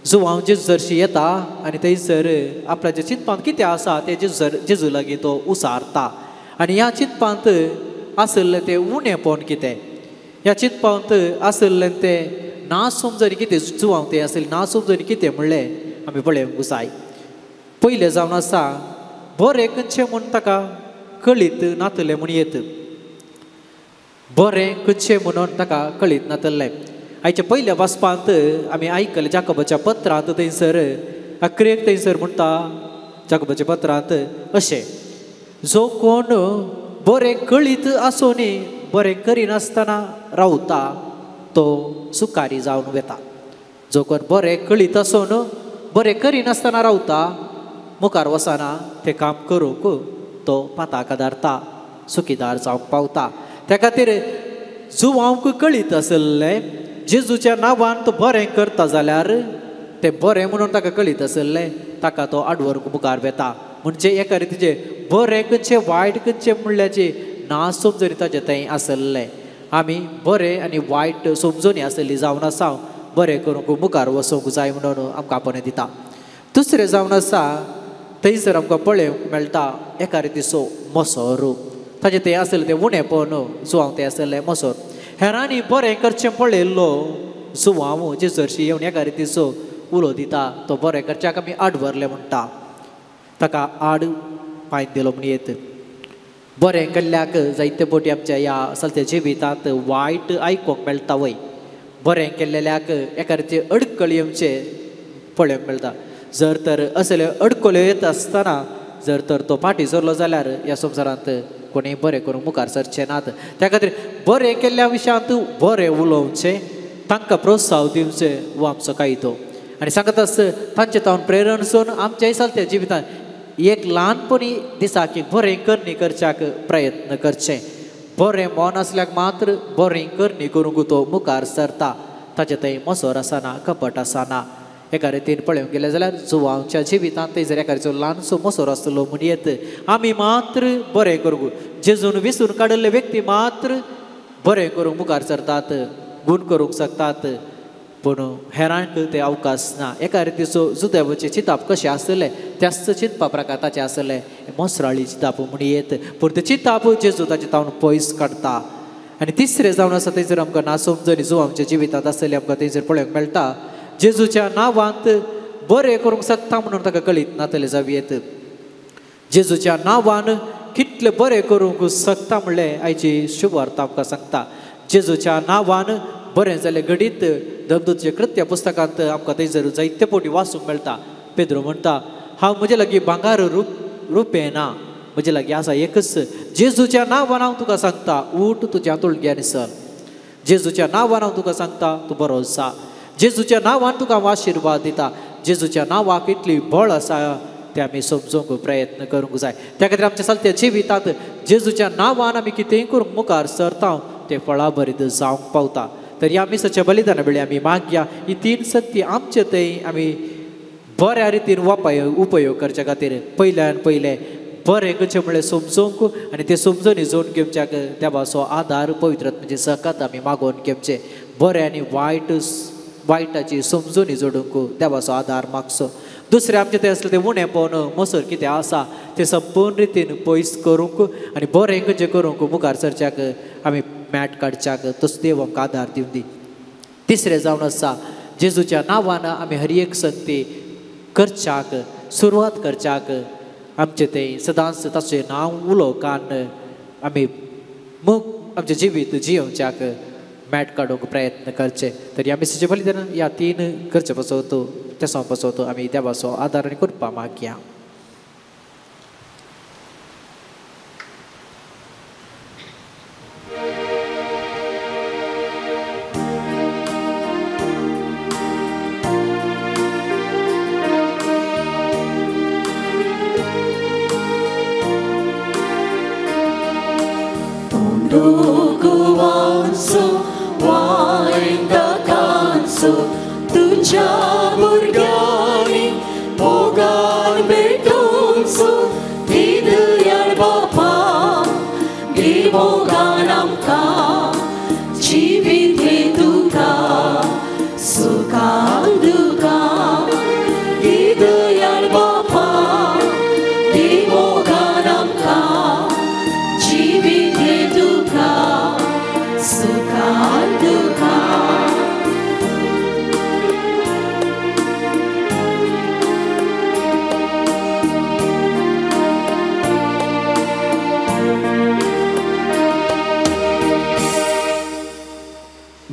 जुवांव जेजू जरशी येता आनी थंयसर आपल्याच्या चिंतपांत कितें आसा तें जेजू लागीं तो उसारता. आनी ह्या चिंतपांत आसलें तें उणेंपण कितें, ह्या चिंतपांत आसलें तें नासमजणी कितें, जुवांव तें आसलें नासमजणी कितें म्हणलें आमी पळोवंक जाय. पयलें जावन आसा बरें खंयचें म्हूण ताका कळीत नातले म्हूण येत बरें कशें म्हणून ताका कळीत नातलें आयच्या पयल्या वाचपांत आमी आयकलें जाकोबाच्या पत्रांत थंयसर 11 थंयसर म्हणटा जाकोबाच्या पत्रांत अशें जो कोण बरें कळीत आसून बरें करिनासतना रावता तो सुकारी जावन वेता जो कोण बरें कळीत आसून बरें करिनासतना रावता मुखार वचना तें काम करूंक तो पाताक आदारता सुखीदार जावंक पावता त्या खातीर जुवांक कळीत आसलें जेजूच्या नांवान तो बरें करता जाल्यार तें बरें म्हणून ताका कळीत आसलें ताका तो आडवरूंक मुखार वेता म्हणजे एका रितीचें बरें खंयचें वायट खंयचें म्हणल्याचें ना समजून ताचें तें आसलें आमी बरें आनी वायट समजून आसली जावन आसा बरें करूंक मुखार वचूंक जाय म्हणून आमकां आपणे दिता दुसरें जावन आसा थंयसर आमकां पळोवंक मेळटा एका रितीचो मसोर ताचें तें आसलें तें उणेपण जुवांव तें आसलें मसोर हेरांनी बरें करचें पळयल्लो जुवांव जेजूरशी येवन एका रितीचो उलो दिता तो बरें करच्याक आमी आडवरलें म्हणटा ताका आड पांय दिलो म्हण येत बरें केल्ल्याक जायते फावटी आमच्या ह्या चलत्या जिवितांत वायट आयकूंक मेळटा वय बरें केल्ल्याक एका रितीचे अडकळी आमचे पळोवंक मेळटा जर तर असले अडकल्यो येता आसतना जर तर तो फाटी सरलो जाल्यार ह्या संवसारांत कोणी बरें करूंक मुखार सरचें नात त्या खातीर बरें केल्ल्या विशयांत बरें उलोवचें तांकां प्रोत्साहन दिवचें हो आमचो कायदो आनी सांगत आसता तांचे तावन प्रेरण सून आमच्या चलत्या जिवितांत एक ल्हानपणी दिसाक बरें करणी करच्याक प्रयत्न करचें बरें मन आसल्याक मात्र बरें करणी करूंक तो मुखार सरता ताचें थंय मसोर आसना कपट आसना एका रितीन पळोवंक गेलें जाल्यार जुवांच्या जिवितांत जर एका रितीचो ल्हानसो मसोर आसलो म्हूण येत आमी मात्र बरें करूंक जेजून विसरून काडिल्ले व्यक्ती मात्र बरें करूंक मुखार सरतात गूण करूंक शकतात पूण हेरांक ते अवकाश ना एका रितीचो जुदेवाचें चिंतप कशें आसलें त्याच चिंतपा प्रकार ताचें आसलें मसराळी चिंतप म्हूण येत पूण तें चिंतप जेजू ताचें तावन पयस काडटा आनी तिसरें जावन आसा थंयसर आमकां ना समजणी जुवांच्या जिवितांत आसलेली आमकां थंयसर पळोवंक मेळटा जेजूच्या नांवांत बरें करूंक शकता म्हणून ताका कळीत नातलें जावयेत जेजूच्या नांवान कितलें बरें करूंक शकता म्हणलें आयची शुभ वार्ता आमकां सांगता जेजूच्या नांवान बरें जालें घडीत देवदूताच्या कृत्य पुस्तकांत आमकां थंयसर जायते फावटी वाचूंक मेळटा पेद्रो म्हणटा हांव म्हजे लागीं भांगार रुपें ना म्हजे लागीं आसा एकच जेजूच्या नांवान हांव तुका सांगता उठ तुज्या तुळग्यान सर जेजूच्या नांवान हांव तुका सांगता तूं बरो आसा जेजूच्या नांवान तुका हांव आशिर्वाद दिता जेजूच्या नांवाक इतली बळ आसा ते आमी समजूंक प्रयत्न करूंक जाय त्या खातीर आमच्या चलत्या जिवितांत जेजूच्या नांवान आमी कितेंय करूंक मुखार सरता तें फळां भरीत जावंक पावता तर ह्या मिसाच्या बलिदाना वेळी आमी मागया ही 3 सत्य आमचे थंय आमी बऱ्या रितीन उपयोग करच्या खातीर पयल्यान पयलें बरें कशें म्हणलें समजूंक आनी ते समजून जोडून घेवच्याक देवाचो आदार पवित्र म्हणजे सकत आमी मागोवन घेवचें बरें आनी वायटाची समजून जोडूंक देवाचो आदार मागचो दुसरें आमचें तें आसलें तें उणेपण मसर कितें आसा तें संपूर्ण रितीन पयस करूंक आनी बरें कशें करूंक मुखार सरच्याक आमी मॅट काडच्याक तसो देव आमकां आदार दिवन दी तिसरें जावन आसा जेजूच्या नांवान आमी हर एक संगती करच्याक सुरवात करच्याक आमचें तें सदांच ताचें नांव उलोवकान आमी आमचें जिवीत जियोवच्याक मॅट काडूंक प्रयत्न करचे तर ह्या मिसाच्या बलिदान ह्या 3 करचे पासत तेसा पासत आमी देवाचो आदार आनी कृपा मागया तुझ्या भुरग्यांनी मोगान भेट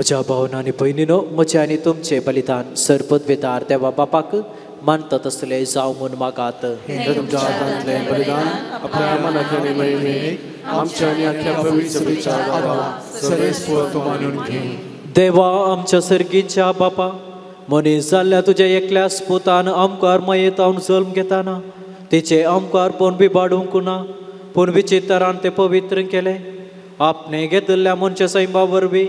म्हज्या भावना आनी भयणीनो, म्हजे आनी तुमचे बलिदान सरपदवेदार देवा बापाक मानता तसले जावं म्हूण मागात. हे तुमच्या हातांतले बलिदान आपल्या मनातले महिमेक आमच्या आनी आख्या पवित्र विचाराला सर्वेस्वर तूं मानून घे. देवा आमच्या सर्गीच्या बापा, मनीस जाल्ल्या तुज्या एकल्याच पुतान आमकां मायेतावन जल्म घेताना तिचे आमकां पण बिबाडूंक ना, पूण विचित्रान ते पवित्र केले. आपणे घेतिल्ल्या मनशा सैमा वरवीं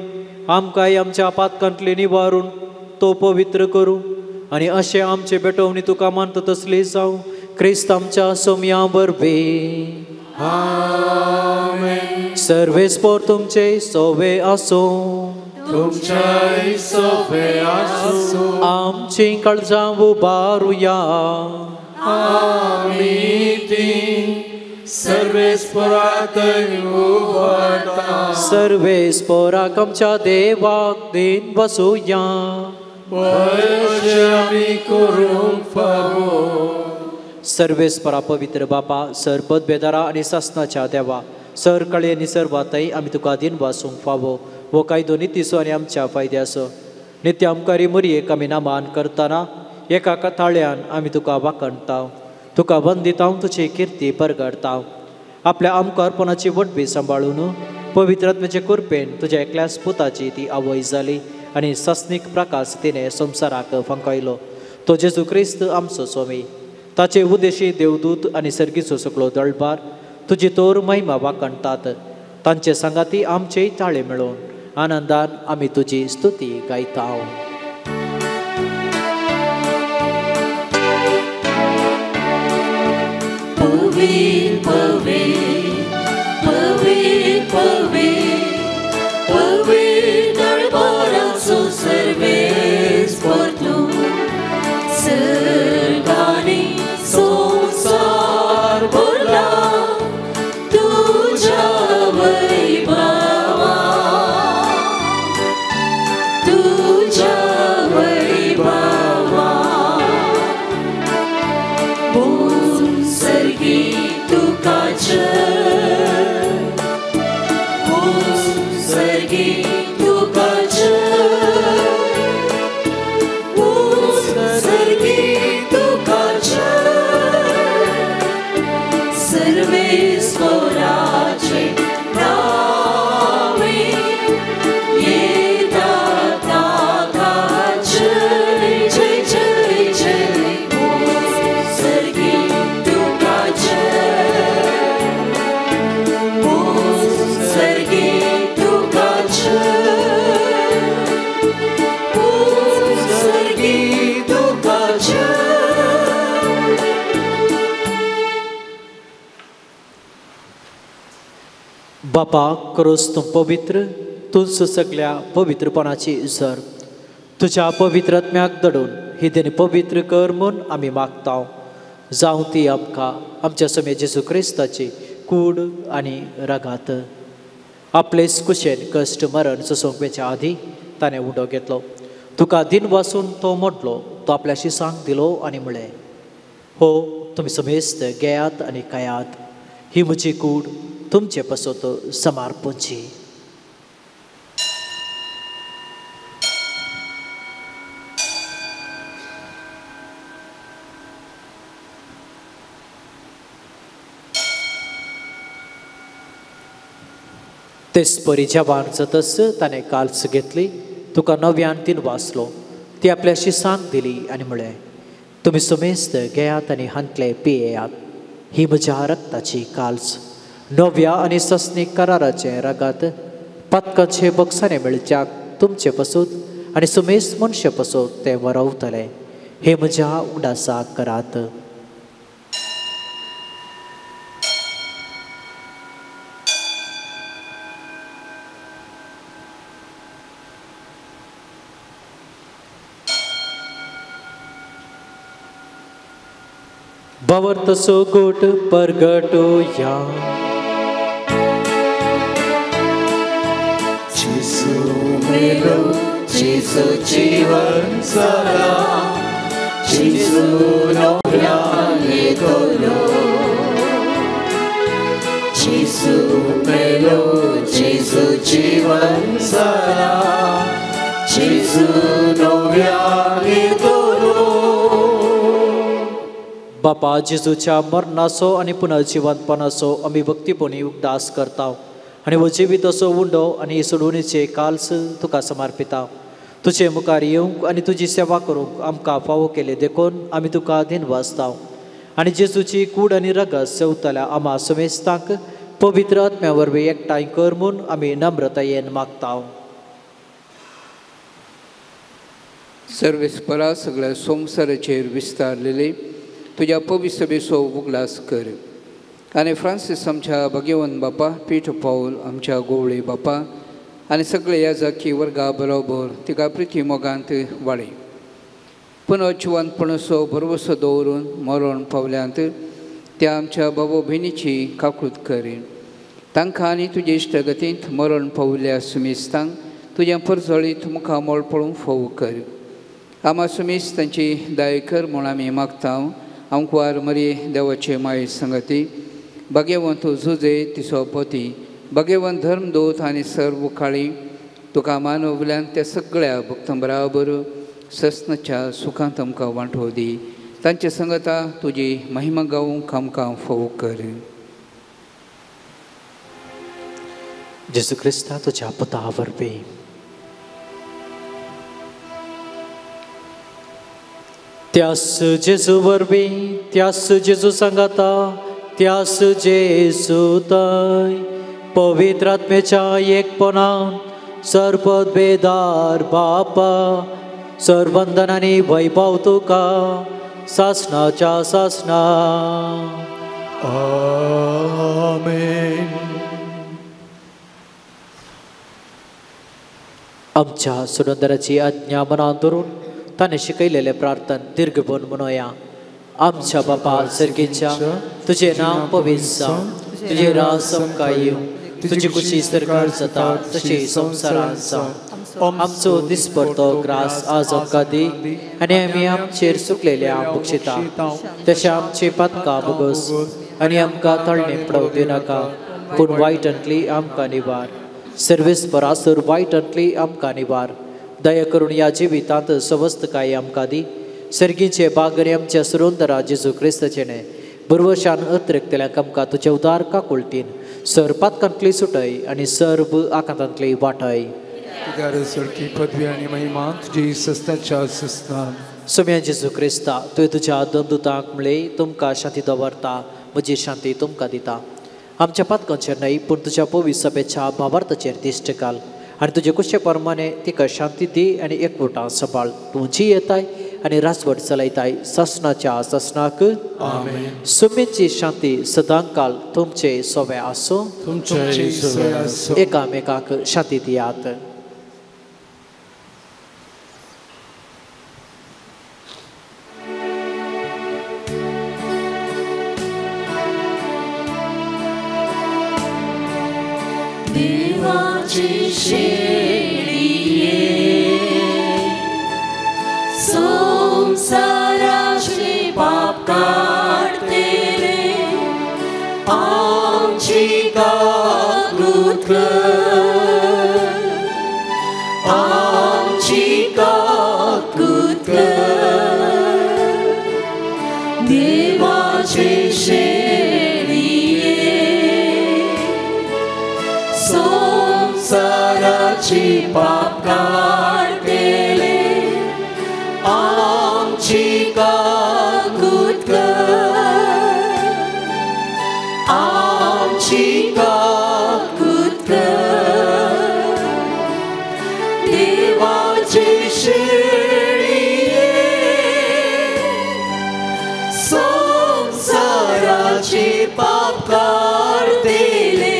आमकांय आमच्या आपातकांतली निवारून तो पवित्र करूं आनी अशें आमचे बेटवणी तुका मानता तसली जावं क्रिस्त आमच्या सोम्या वरवीं. आमेन. सर्वेस्पर तुमचे सोवे आसूं. तुमचे सोवे आसूं. आमची काळजां उबारुया. आमी ती सर्वेस्परात उबारता. सर्वेस्पराक आमच्या देवाक दिन बसूया. वैश्य आमी करूंक फावो. सर्वेस्परा पवित्र बापा, सरपद बेदारा आनी सासनाच्या देवा, सर कळे आनी सर्वातय आमी तुका दिन वासूंक फावो. वो कायदो नितीसो आनी आमच्या फायद्याचो. नित्य आमकारी मरयेक आमी नामान करतना एका कथाळ्यान आमी तुका वाकणटाव. तुका वंदिताव, तुजी किर्ती परगडताव. आपल्या आमकारपणाची वडबी सांबाळून पवित्रात्म्याचे कृपेन तुज्या एकल्याच पुताची ती आवय जाली आनी सस्नीक प्रकाश तिने संवसाराक फंकयलो. तो जेजू क्रिस्त आमचो स्वामी, ताचे उद्देशी देवदूत आनी सर्गीचो सगळो दळबार तुजी तोर महिमा वाकणटात. तांचे सांगाती आमचेय ताळे मेळोवन आनंदान आमी तुजी स्तुती गायताव. पवित्र पवित्र पवित्र पवित्र पवित्र दरबाराचो सर्वेस्पर तूं. सर्गांनी संवसार भरला तुज्या वैभवान. तुज्या वैभवान सर्गी तुका जय. सर्गी तुका जय. सर्गी तुका जय. सर्वेस्पराचे नावे येता ताका जय जय जय जय. सर्गी तुका जय. सर्गी तुका जय. सर्गी तुका जय. बापा, करोस तूं पवित्र, तूंच सगळ्या पवित्रपणाची झर. तुज्या पवित्रात्म्याक दडून ही दिन पवित्र कर म्हूण आमी मागताव. जावं ती आमकां आमच्या समे जेजू क्रिस्ताची कूड आनी रगात. आपलेच कुशेन कश्ट मरण सोंसोवपाच्या आदी ताणें उडो घेतलो. तुका दिन वासून तो मोडलो. तो आपल्या शिसांक दिलो आनी म्हळें, हो तुमी समेस्त घेयात आनी खायात. ही म्हजी कूड तुमचे पसोत समार्पणची. तेच परी जेवाण जातस ताणें काल्स घेतली. तुका नव्यान तीन वाचलो. ती आपल्या शिसांक दिली आनी म्हळें, तुमी समेस्त घेयात आनी हांतले पियेयात. ही म्हज्या रक्ताची काल्स, नव्या आनी सस्नीक कराराचे रगात. पत्काचे बक्षाने मेळच्याक तुमचे पसूत आनी समेस्त मनशे पसूत ते वरवतले. हे म्हज्या उडासाक करात. बवर्तसो गोट परगटोया. मेलो जेजू जीवन जाला. जेजू नव्यान येतलो. जेजू मेलो जेजू जीवन जाला. बापा जेजूच्या मरणाचो आनी पुनर्जिवंतपणाचो आमी भक्तीपोनी उगदास करता आनी हो जिवीत असो उंडो आनी सोडूनीचे काल्स तुका समर्पिता. तुजे मुखार येवंक आनी तुजी सेवा करूंक आमकां फावो केले देखून आमी तुका दिनवासता आनी जेजूची कूड आनी रगत सेवतल्या आम्हा समेस्तांक पवित्र आत्म्या वरवीं एकठांय कर म्हूण आमी नम्रतायेन मागता. सर्वेस्परा सगळ्या संवसाराचेर विस्तारलेले तुज्या पवित्र सभेचो उगडास कर आनी फ्रांसीस आमच्या भगवंत बापा, पीठ पाऊल आमच्या गोवळे बापा आनी सगळे याजकी वर्गा बरोबर तिका प्रिती मोगांत वाडय. पुनर्जिवंतपणाचो भरवसो दवरून मरण पावल्यांत त्या आमच्या भाव भयणीची काकूट कर. तांकां आनी तुजे इश्टगतींत मरण पावल्या सुमेस्तांक तुज्या परजळीत मुखार मोळ पळोवंक फावो कर. आम्हा सुमेस्तांची दया कर म्हूण आमी मागता. आमकां मरी देवाचे माये संगती भगवंत झुजे तिचो पती भगवंत धर्मदूत आनी सर्व काळी तुका मानवल्यान त्या सगळ्या भक्तां बराबर ससनाच्या सुखांत आमकां वांटो दी. तांचे संगता तुजी महिमा गावूंक आमकां फावो कर. जेजू क्रिस्ता तुज्या पुता वरवीं त्यास जेजू वरवीं त्यास जेजू सांगाता त्यास जेजू तय पवित्र आत्मेच्या एकपणान सर्वपद बेदार बापा सर्वंदन आनी वैभव तुका सासणाच्या सासणा. आमेन. आमच्या सुनंदराची आज्ञा मनात धरून ताणें शिकयलेले प्रार्थना दीर्घपण म्हणूया. आमच्या बापा सर्गेच्या तुझे नांव पवित्र जावं, तुझे राज समका येवं, तुजी खुशी सरकार जाता तशी संवसारांत जावं. आमचो दिसपडतो ग्रास आज आमकां दी आनी आमी आमचेर सुकलेल्या बक्षिता तशें आमची पातकां बगस आनी आमकां तळणे पडोवं नाका पूण वायटांतली आमकां निवार. सर्वेस परासर वायटांतली आमकां निवार. दया करून या जिवितांत सवस्तकाय आमकां दी. सर्गीचे बागरे आमच्या सुरोंदरा जेजू क्रिस्ताचेणे बरवशान अतिरिक्तल्यांक आमकां तुजे उदार काकुळटीन सर पातकांतली सुटय आनी सर्व आकांतांतली वाटय. सडकी पदवी आनी महिमा तुजी सस्ताच्या सस्तान. सुम्या जेजू क्रिस्ता तुवें तुज्या दोनदूतांक म्हणले तुमकां शांती दवरता, म्हजी शांती तुमकां दिता. आमच्या पातकांचेर न्हय पूण तुज्या पवित्र सभेच्या भावार्थाचेर दिश्ट घाल आनी तुजे कुशे प्रमाणे तिका शांती दी आनी एकवटां सांबाळ. तूं जी येताय आनी राजवट चलयताय ससनाच्या ससनाक. आमेन. सुमेची शांती सदांकाल तुमचे सोबे आसूं. एकामेकाक शांती दियात. देवाची शेळिये संसाराचे पाप काढतेले आमची काकूट कर, आमची काकूट कर. देवाचे संसाराची पाप काढतेले आमची काकूट कर, आमची काकूट कर. देवाचे शेळिये संसाराची पाप काढतेले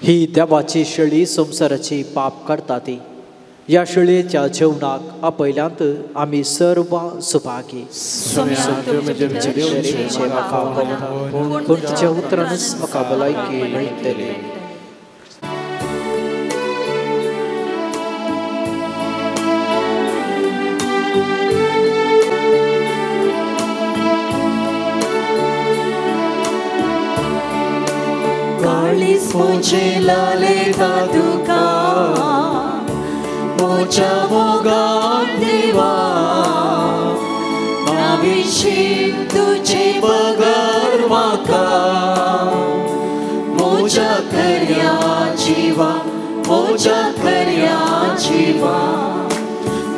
ही देवाची शेळी संसाराची पाप काडटा ती. या शेळयेच्या जेवणाक आपयल्यांत आमी सर्व सुभागी. पूण तुज्या उतरानच म्हाका भलायकी मेळटली. मुझे लाले तुका मोच्या मोगान देवा नाविशीन तुझे बगर म्हाका मोच्या खऱ्या जिवा मोच्या खऱ्या जिवा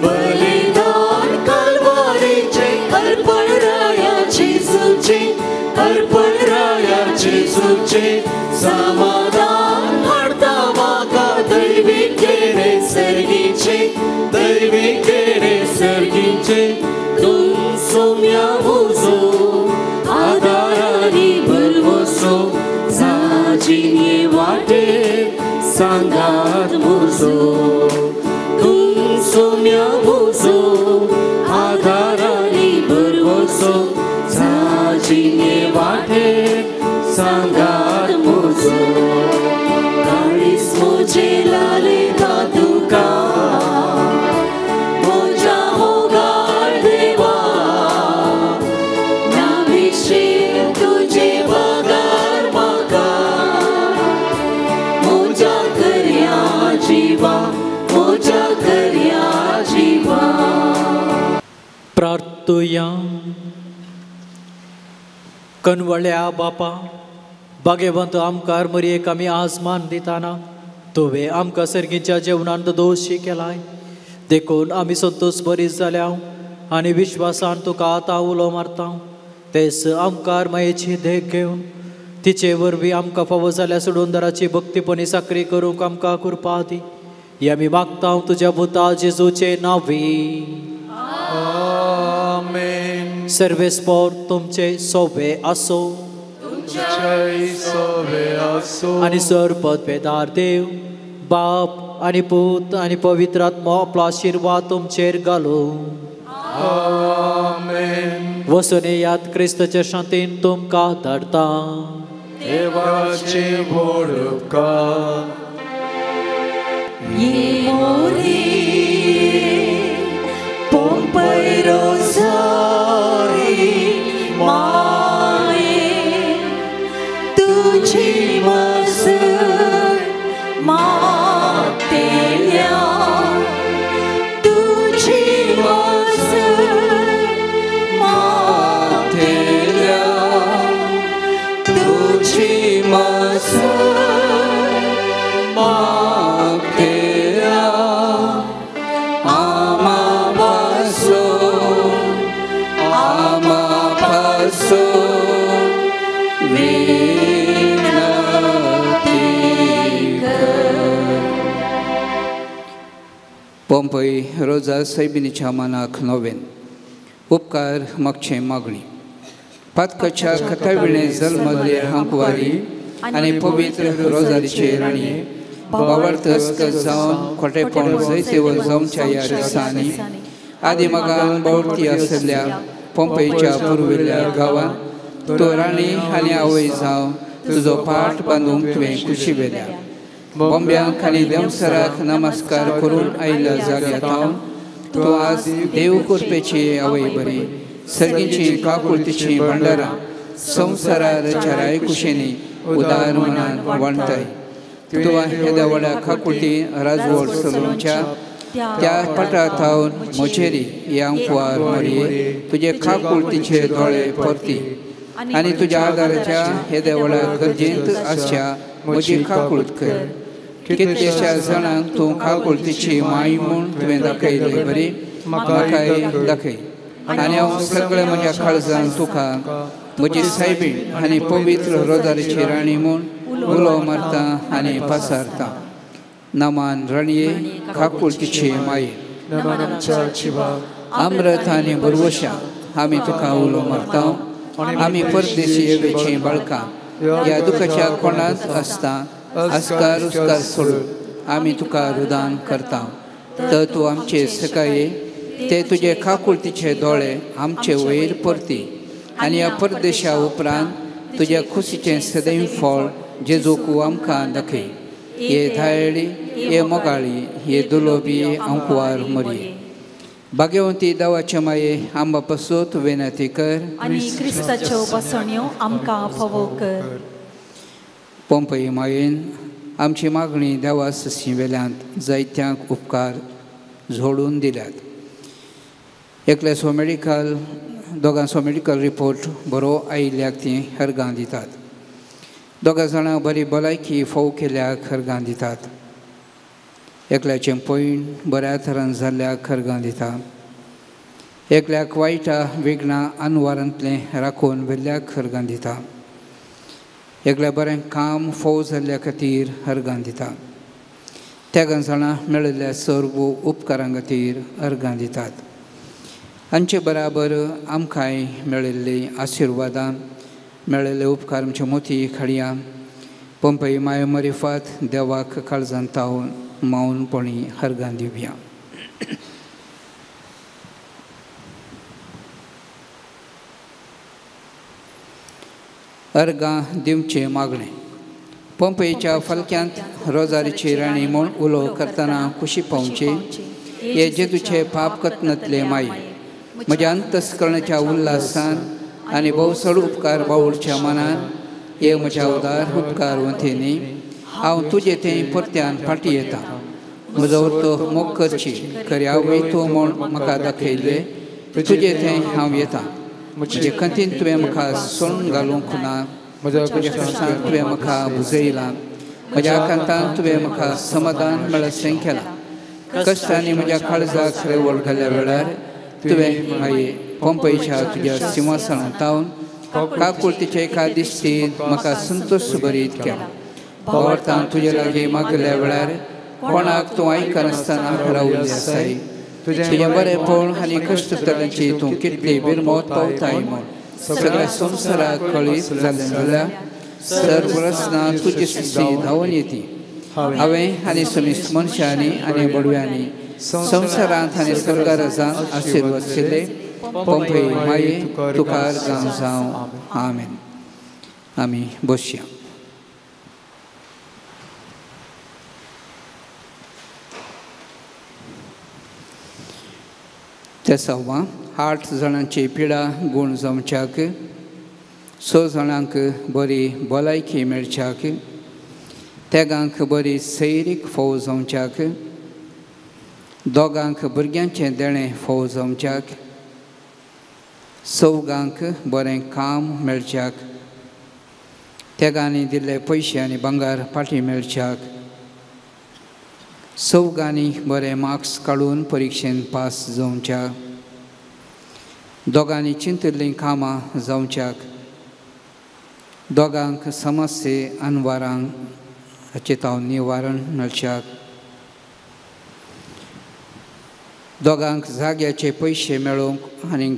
बलिदान कल्वारीचे अर्पण राया जेजूचे अर्पण राया जेजूचे समाधान हाडता म्हाका दैविकेने सर्गीचे तुम सोम्या मुजो आदारानी बलवसो जाजीने वाटे सांगात मुजो तुम सोम्या मुजो आदारानी बलवसो जाजीने वाटे सांगात मुजो काळीस मुझे लाले तुका मोच्या मोगार देवा नाविशीन तुझे बगर म्हाका मोच्या खऱ्या जिवा मोच्या खऱ्या जिवा प्रार्थुया. कनवळ्या बापा भाग्यवंत आमकां मरयेक आमी आजमान दिताना तुवें आमकां सर्गीच्या जेवणांत दोशी केलाय देखून आमी संतोश बरीच जाल्या आनी विश्वासान तुका आतां उलो मारता. तेच आमकां मायेची देख घेवन तिचे वरवीं आमकां फावो जाल्या सोडून दराची भक्तीपणी साखरी करूंक आमकां कृपा दी. हे आमी मागता तुज्या पुता जेजूचे नांवी. आमेन. सर्वेस्पोर तुमचे सोबे आसो आनी सरपद बेदार देव बाप आनी पूत आनी पवित्र आत्मा आपलो आशिर्वाद तुमचेर घालो. आमेन. वसून याद क्रिस्ताच्या शांतीन तुमकां धाडटा. देवाचे व्हड उपकार Pompai rosari mae tuji masar matelia tuji masar matelia tuji masar matelia पोंपई रोजा सैबिनीच्या मनाक नवेन उपकार मागचे मागणी पातकाच्या कथाविणे जल्मले हांकवारी आनी पवित्र रोजारीचे राणी बावळत अस्कत जावन खोटेपण जैतेवर जावच्या ह्या दिसांनी आदी मगान बावळती आसल्या पोंपईच्या पुर्विल्ल्या गांवांत तो राणी आनी आवय जावन तुजो पाठ बांदूंक तुवें कुशी वेल्या. बॉम्ब्यांक आनी देवसराक नमस्कार करून आयिल्ल्या जाग्यार हांव तूं आज देव कृपेची आवय बरी सर्गीची काकुळतीची भंडारा संवसारार चाराय कुशींनी उदार मनान वांडटाय. तूं येद्या व्हडा काकुळती राजवट चलोवच्या त्या पटार थावन मोचेरी ह्या अंकवार मरये तुजे काकुळतीचे दोळे परती आनी तुज्या आदाराच्या येद्या व्हडा गरजेंत आसच्या म्हजी काकुळट कर. कितलेशा जाणांक तूं काकुळतीची माय म्हूण तुवें दाखयली बरी म्हाकाय दाखय आनी हांव सगळ्या म्हज्या काळजान तुका म्हजी सायबीण आनी पवित्र रोजारीची राणी म्हूण उलो मारता आनी पासारता. नमान राणये काकुळतीची माये अमृत आनी बरवशा आमी तुका उलो मारता. आमी परदेशी येवेची बाळकां ह्या दुखाच्या कोणांत आसता आस्कार उस्कार सोडून आमी तुका रुदान करता. तर तूं आमचे सकाळी ते तुजे काकुळतीचे दोळे आमचे वयर परती आनी ह्या परदेशा उपरांत तुज्या खुशीचें सदैव फळ जेजूक आमकां दाखय. हे धायळी हे मोगाळी हे दुलोबी अंकवार मरये. भाग्यवंती देवाचे माये आंबा पासून विनंती कर आनी क्रिस्ताच्यो बसण्यो आमकां फावो कर. पंपई मायेन आमची मागणी देवा ससी वेल्यांत जायत्यांक उपकार जोडून दिल्यात। एकल्याचो दोगांचो मेडिकल रिपोर्ट बरो आयिल्ल्याक ती हरगां दितात। दोगां जाणां बरी भलायकी फोव केल्याक हरगां दितात। एकल्याचें पयण बऱ्या तरान जाल्ल्याक हरगां दिता। एकल्याक वायटा विघ्नां अनवरांतलें राखून वेल्ल्याक हरगां दिता। एकल्या बरें काम फोव जाल्ल्या खातीर हरगां दिता। त्या जाणां मेळिल्ल्या सर्व उपकारां खातीर हरगां दितात। हांचे बराबर आमकांय मेळिल्ली आशिर्वादां मेळिल्ले उपकार आमचे मोती खाडया पंपई माय मरिफात देवाक काळजांत तावन मौनपणी हरगां दिवया। अर्गां दिवचे मागणें। पंपईच्या फलक्यांत रोजारीची राणी म्हूण उलो करतना खुशी पावचे। हे जेजूचे पाप कतनातले माई म्हज्या अंतस्करणाच्या उल्हासान आनी भोवसड उपकार बावळच्या मनान हे म्हज्या उदार उपकार वंतेनी हांव तुजे थंय परत्यान फाटीं येता। म्हजो अर्थ मोग करची खरी आवय तूं म्हूण म्हाका दाखयले तुजे थंय हांव येता। म्हजे खंतीन तुवें म्हाका सोडून घालूंक ना। म्हज्या कश्टांत तुवें म्हाका बुजयलां। म्हज्या आकांतान तुवें म्हाका समाधान मेळसें केलां। कश्टांनी म्हज्या काळजाक रेवळ घाल्ल्या वेळार तुवें माये पंपईच्या तुज्या सिंहासनांत तावन काकुळतीच्या एका दिश्टीन म्हाका संतोश भरीत केलो। भोवतान तुजे लागीं मागल्या वेळार कोणाक तूं आयकनासतना रावल्ली आसाय। तुजें बरेंपण आनी कश्टतल्यांची तूं कितली बिरमोत पावताय म्हूण सगळ्या संवसाराक कळीत जालें जाल्यार सर्व रचना तुजे सुशी धांवन येती। हांवें आनी समिस्त मनशांनी आनी बडव्यांनी संवसारांत आनी स्वर्गाराजांत आशिर्वाद दिले। पंपई माये तुकार गांव जावं आमेन। आमी बसया। ते सव्वा 8 जाणांची पिडा गूण जमच्याक 6 जाणांक बरी भलायकी मेळच्याक तेगांक बरी सैरीक फोव जमच्याक 2गांक भुरग्यांचें देणें फोव जमच्याक 4गांक बरें काम मेळच्याक तेगांनी दिल्ले पयशे आनी भांगार फाटीं मेळच्याक 4गांनी बरे मार्क्स काडून परिक्षेन पास जावच्याक 2गांनी चिंतिल्लीं कामां जावच्याक 2गांक समस्ये अनवारांक हाचें निवारण मेळच्याक 2गांक जाग्याचे पयशे मेळोवंक आनी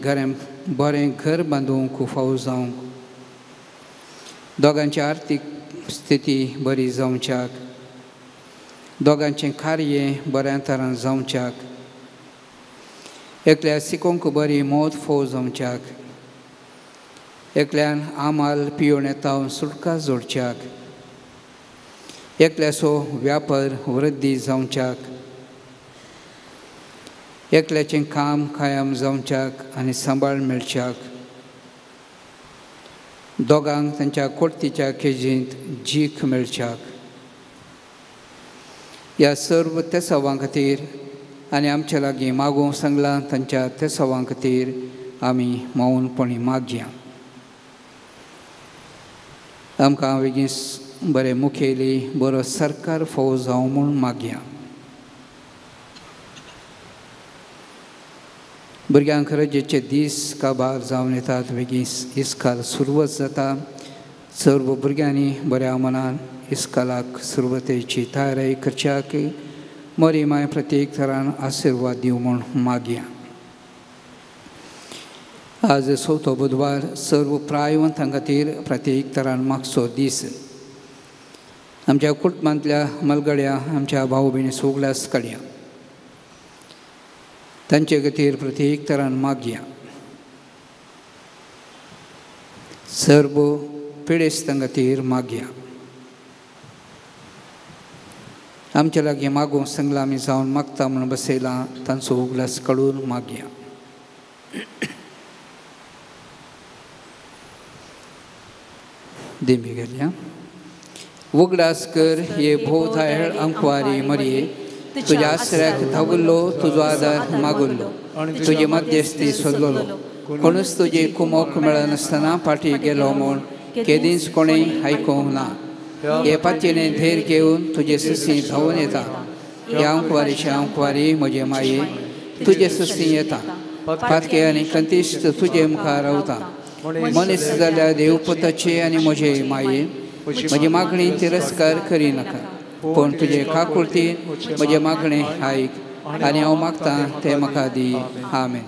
बरें घर बांदूंक फाव जावंक 2गांची आर्थीक स्थिती बरी जावच्याक 2गांचें कार्य बऱ्या तरान जावच्याक एकल्या शिकोवंक बरी मोद फोव जमच्याक एकल्यान आमाल पियोन येतावन सुटका जोडच्याक एकल्याचो व्यापार वृद्धी जावच्याक एकल्याचें काम कायम जावच्याक आनी सांबाळ मेळच्याक 2गांक तांच्या कोर्तीच्या केजींत जीख मेळच्याक ह्या सर्व ते सवां खातीर आनी आमचे लागीं मागूंक सांगलां तांच्या ते सवां खातीर आमी मौनपणी मागया। आमकां बेगीन बरें मुखेली बरो सरकार फोव जावं म्हूण मागया। भुरग्यांक रजेचे दीस काबार जावन येतात। बेगीन इस्काल सुरवात जाता। सर्व भुरग्यांनी बऱ्या मनान इस्कालाक सुरवातेची तयारी करच्याक मरी माय प्रत्येक तरान आशिर्वाद दिवं म्हूण मागया। आज 4थो बुधवार सर्व प्रायवंतां खातीर प्रत्येक तरान मागचो दीस। आमच्या कुटुंबांतल्या मलगड्या आमच्या भाऊ भयणी सोगल्यास काडया तांचे खातीर प्रत्येक तरान मागया। सर्व पिडेस्तां खातीर मागया। आमचे लागीं मागूंक सांगलां आमी जावन मागता म्हूण बसयलां तांचो उगलास काडून मागया। देंबी गेल्या उगडास कर ये भोवताळ अंकवारी मरिये तुझ्या आसऱ्याक धावल्लो तुजो आदार मागुल्लो तुझी मध्यस्थी सोदलोलो कोणूच तुजी कुमोक मेळनासतना फाटी गेलो म्हूण केदींच कोणें आयकूंक ना हे पातयेन धैर्य घेवन तुजे ससी धांवन येता ह्या अंकवारीची अंकवारी म्हजे माये तुजे ससी येता पातके आनी कंतिश्ट तुजे मुखार रावता मनीस जाल्यार देवपुताची आनी म्हजे माये म्हजी मागणी तिरस्कार करिनाका पूण तुजे काकुळतीन म्हजे मागणें आयक आनी हांव मागतां तें म्हाका दी आमेन.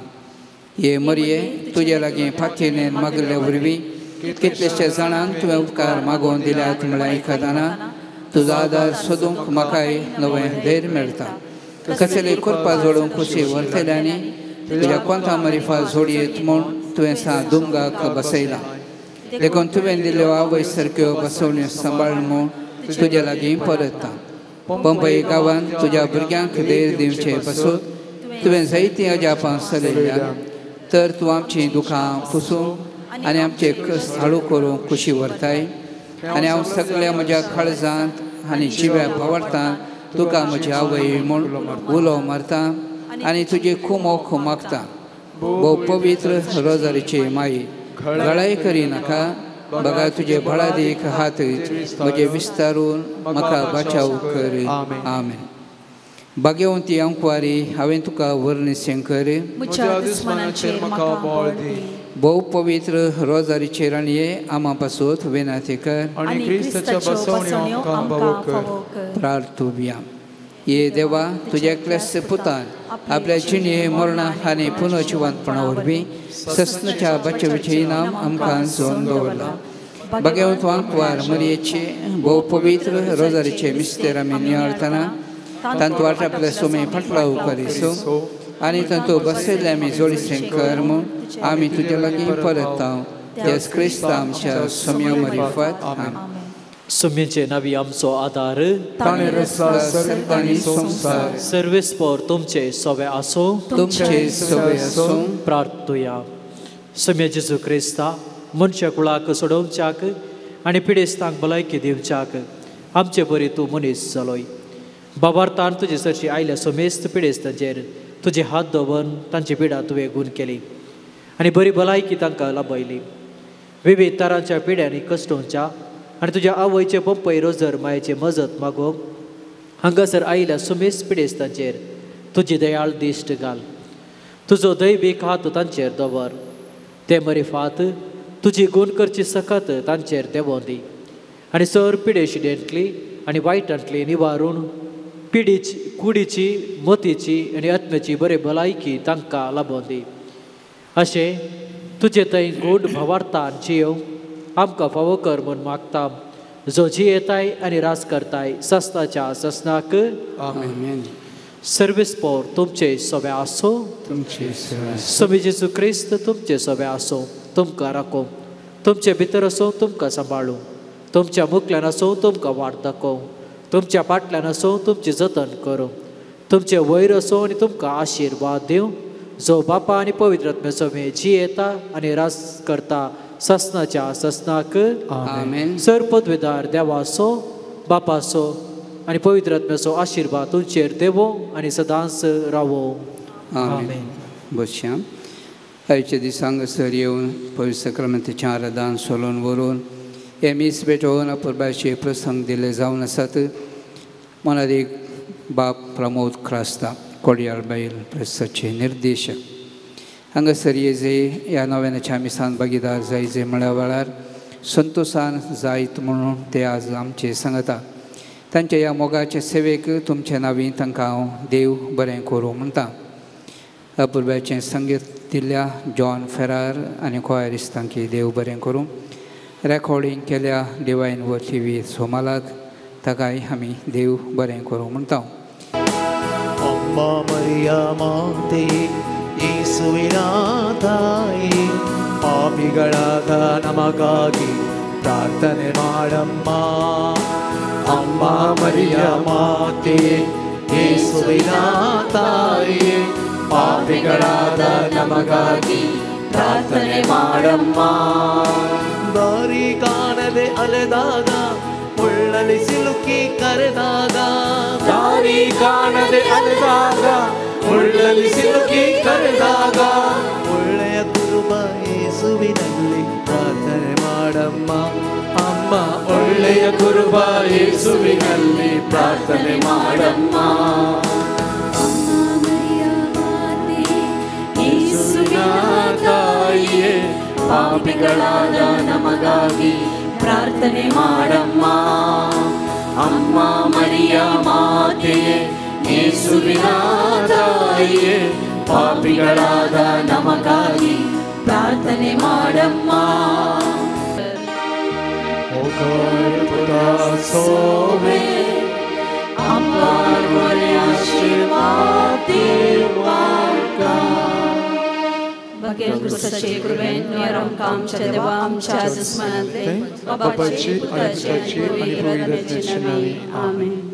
हे मरये तुजे लागीं फातयेन मागले वरवीं कितलेशे जाणांक तुवें उपकार मागोवन दिल्यात म्हळ्यार आयकतना तुजो आदार सोदूंक म्हाकाय नवें धैर्य मेळटा. कसले करपा जोडूंक खुशी व्हरतल्यांनी तुज्या कोंता मरिफा जोडयेत म्हूण तुवें सा दुमगाक बसयला देखून तुवें दिल्ल्यो आवय सारक्यो बसवण्यो सांबाळ म्हूण तुजे लागीं परतता. पंपई गांवांत तुज्या भुरग्यांक धैर्य दिवचे पासून तुवें जायतीं अजापां चलयल्या तर तूं आमचीं दुखां पुसूंक आनी आमचे कस हाळू करूंक खुशी व्हरताय आनी हांव सगळ्या म्हज्या काळजांत आनी जिव्या भावार्थांत तुका म्हजी आवय म्हूण उलो मारता आनी तुजी कुमोक मागता. भोव पवित्र रोजारीचे माये गळाय करिनाका बघा तुजे भळादीक हात म्हजे विस्तारून म्हाका बचाव कर आमेन. भाग्यवंती अंकवारी हांवें तुका वर्णिसें कर भोव पवित्र रोजारीचे राणये आमा पासून विनंती कर प्रार्थुया. ये देवा तुज्या एकल्याच पुतान आपल्या जिणे मरणा आनी पुनर्जिवंतपणा वरवीं सस्नाच्या बचावाचें इनाम आमकां जोडून दवरला. भाग्यवंत अंकवार मरयेचे भोव पवित्र रोजारीचे मिस्तेर आमी नियाळतना तांतू वाट आपल्या सोमे फाटलाव करिसो आनी तांतू बसयल्ले आमी जोडीसें कर म्हूण आमी तुजे लागीं परतांव येस क्रिस्त आमच्या सोम्या मरिफात आमेन. सोम्याचे नावी आमचो आदार ताणें रचला सर्ग आनी संवसार सर्वेस्पर तुमचे सोवे आसो तुमचे सोवे आसो. प्रार्थुया. सोम्या जेजू क्रिस्ता मनशा कुळाक सोडोवच्याक आनी पिडेस्तांक भलायकी दिवच्याक आमचे बरी तूं मनीस जालोय. बाबार्थान तुजे सरशी आयल्या सोमेस्त पिडेस्तांचेर तुजे हात दवरून तांची पिडा तुवें गूण केली आनी बरी भलायकी तांकां लाभयली. विविध तरांच्या पिड्यांनी कश्टोवच्या आनी तुज्या आवयचे पंपय रोजर मायेचे मजत मागोवंक हांगासर आयल्या सोमेस्त पिडेस्तांचेर तुजी दयाळ दिश्ट घाल. तुजो दैवीक हात तांचेर दवर. ते मरिफात तुजी गूण करची सकत तांचेर देवों दी आनी सर पिडेशिडेंतली आनी वायटांतली निवारून पिडीची कुडीची मोतीची आनी आत्म्याची बरे भलायकी तांकां लाभोवन दी. अशें तुजे थंय गूढ भावार्थान जियोव आमकां फावो कर म्हूण मागता जो जियेताय आनी रास करताय सस्ताच्या ससनाक आमेन. सर्वेस्पर तुमचे सोबे आसो सोमी जेजू क्रिस्त तुमचे सोबे आसो तुमकां राखो तुमचे भितर असो तुमकां सांबाळूं तुमच्या मुखल्यान असो तुमकां वाट दाखोव तुमच्या फाटल्यान असो तुमची जतन करूं तुमचे वयर असो आनी तुमकां आशिर्वाद दिवं जो बापा आनी पवित्र आत्म्या सोबे जियेता आनी रास करता ससनाच्या ससनाक आमेन. सर पदवेदार देवा असो बापा असो आनी पवित्र आत्म्याचो आशिर्वाद तुमचेर देवो आनी सदांच रावो आमेन. बसया. आयच्या दिसांक सर येवन पवित्र सक्रामेंताचें आराधन सोलोवन व्हरून हे मीस भेटोवन अपुरबायचे प्रसंग दिले जावन आसात. मोनादीक बाप प्रमोद क्रास्ता कोडयाळ बायल प्रेसाचे निर्देशक हांगासर येजे ह्या नव्यानाच्या मिसान भागीदार जायचे म्हळ्या वेळार संतोशान जायत म्हणून ते आज आमचे सांगता. तांच्या ह्या मोगाच्या सेवेक तुमच्या नांवी तांकां हांव देव बरें करूं म्हणटा. अपुरबायचें संगीत दिल्ल्या जॉन फेरार आनी कोयरिस्तांकी देव बरें करूं. रेकॉर्डिंग केल्या डिवायन वर TV सोमालाक ताकाय आमी देव बरें करूं म्हणटा. अम्मा मरिया माते ಯೇಸುವಿನ ತಾಯಿ ಪಾಪಿಗಳಾದ ನಮಗಾಗಿ ಪ್ರಾರ್ಥನೆ ಮಾಡಮ್ಮ. ಅಮ್ಮ ಮರಿಯ ಮಾತೆ ಯೇಸುವಿನ ತಾಯಿ ಪಾಪಿಗಳಾದ ನಮಗಾಗಿ ಪ್ರಾರ್ಥನೆ ಮಾಡಮ್ಮ. ದಾರಿ ಕಾಣದೆ ಅಲೆದಾಗ ಮುಳ್ಳಲಿ ಸಿಲುಕಿ ಕರೆದಾಗ ದಾರಿ ಕಾಣದೆ ಅಲೆದಾಗ ಮುಳ್ಳಲಿ ಸಿಲುಕಿ ಕರೆದಾಗ ಒಳ್ಳೆಯ ಕುರುಬ ಯೇಸುವಿನಲ್ಲಿ ಪ್ರಾರ್ಥನೆ ಮಾಡಮ್ಮ ಅಮ್ಮ ಒಳ್ಳೆಯ ಕುರುಬ ಯೇಸುವಿನಲ್ಲಿ ಪ್ರಾರ್ಥನೆ ಮಾಡಮ್ಮ ಯೇಸುವಿನ ತಾಯಿಯೇ ಪಾಪಿಗಳಾದ ನಮಗಾಗಿ ಪ್ರಾರ್ಥನೆ ಮಾಡಮ್ಮ ಅಮ್ಮ ಮರಿಯ ಮಾತೆಯೇ ಯೇಸುವಿನ ತಾಯಿಯೇ ಪಾಪಿಗಳಾದ ನಮಗಾಗಿ ಪ್ರಾರ್ಥನೆ ಮಾಡಮ್ಮ O God, put us over. Ampar Maria Bagian kursaci kurben nuaram kam cadewam chazes manante. Bapak cip, anak cip, ani puri dan cinawi. Amin.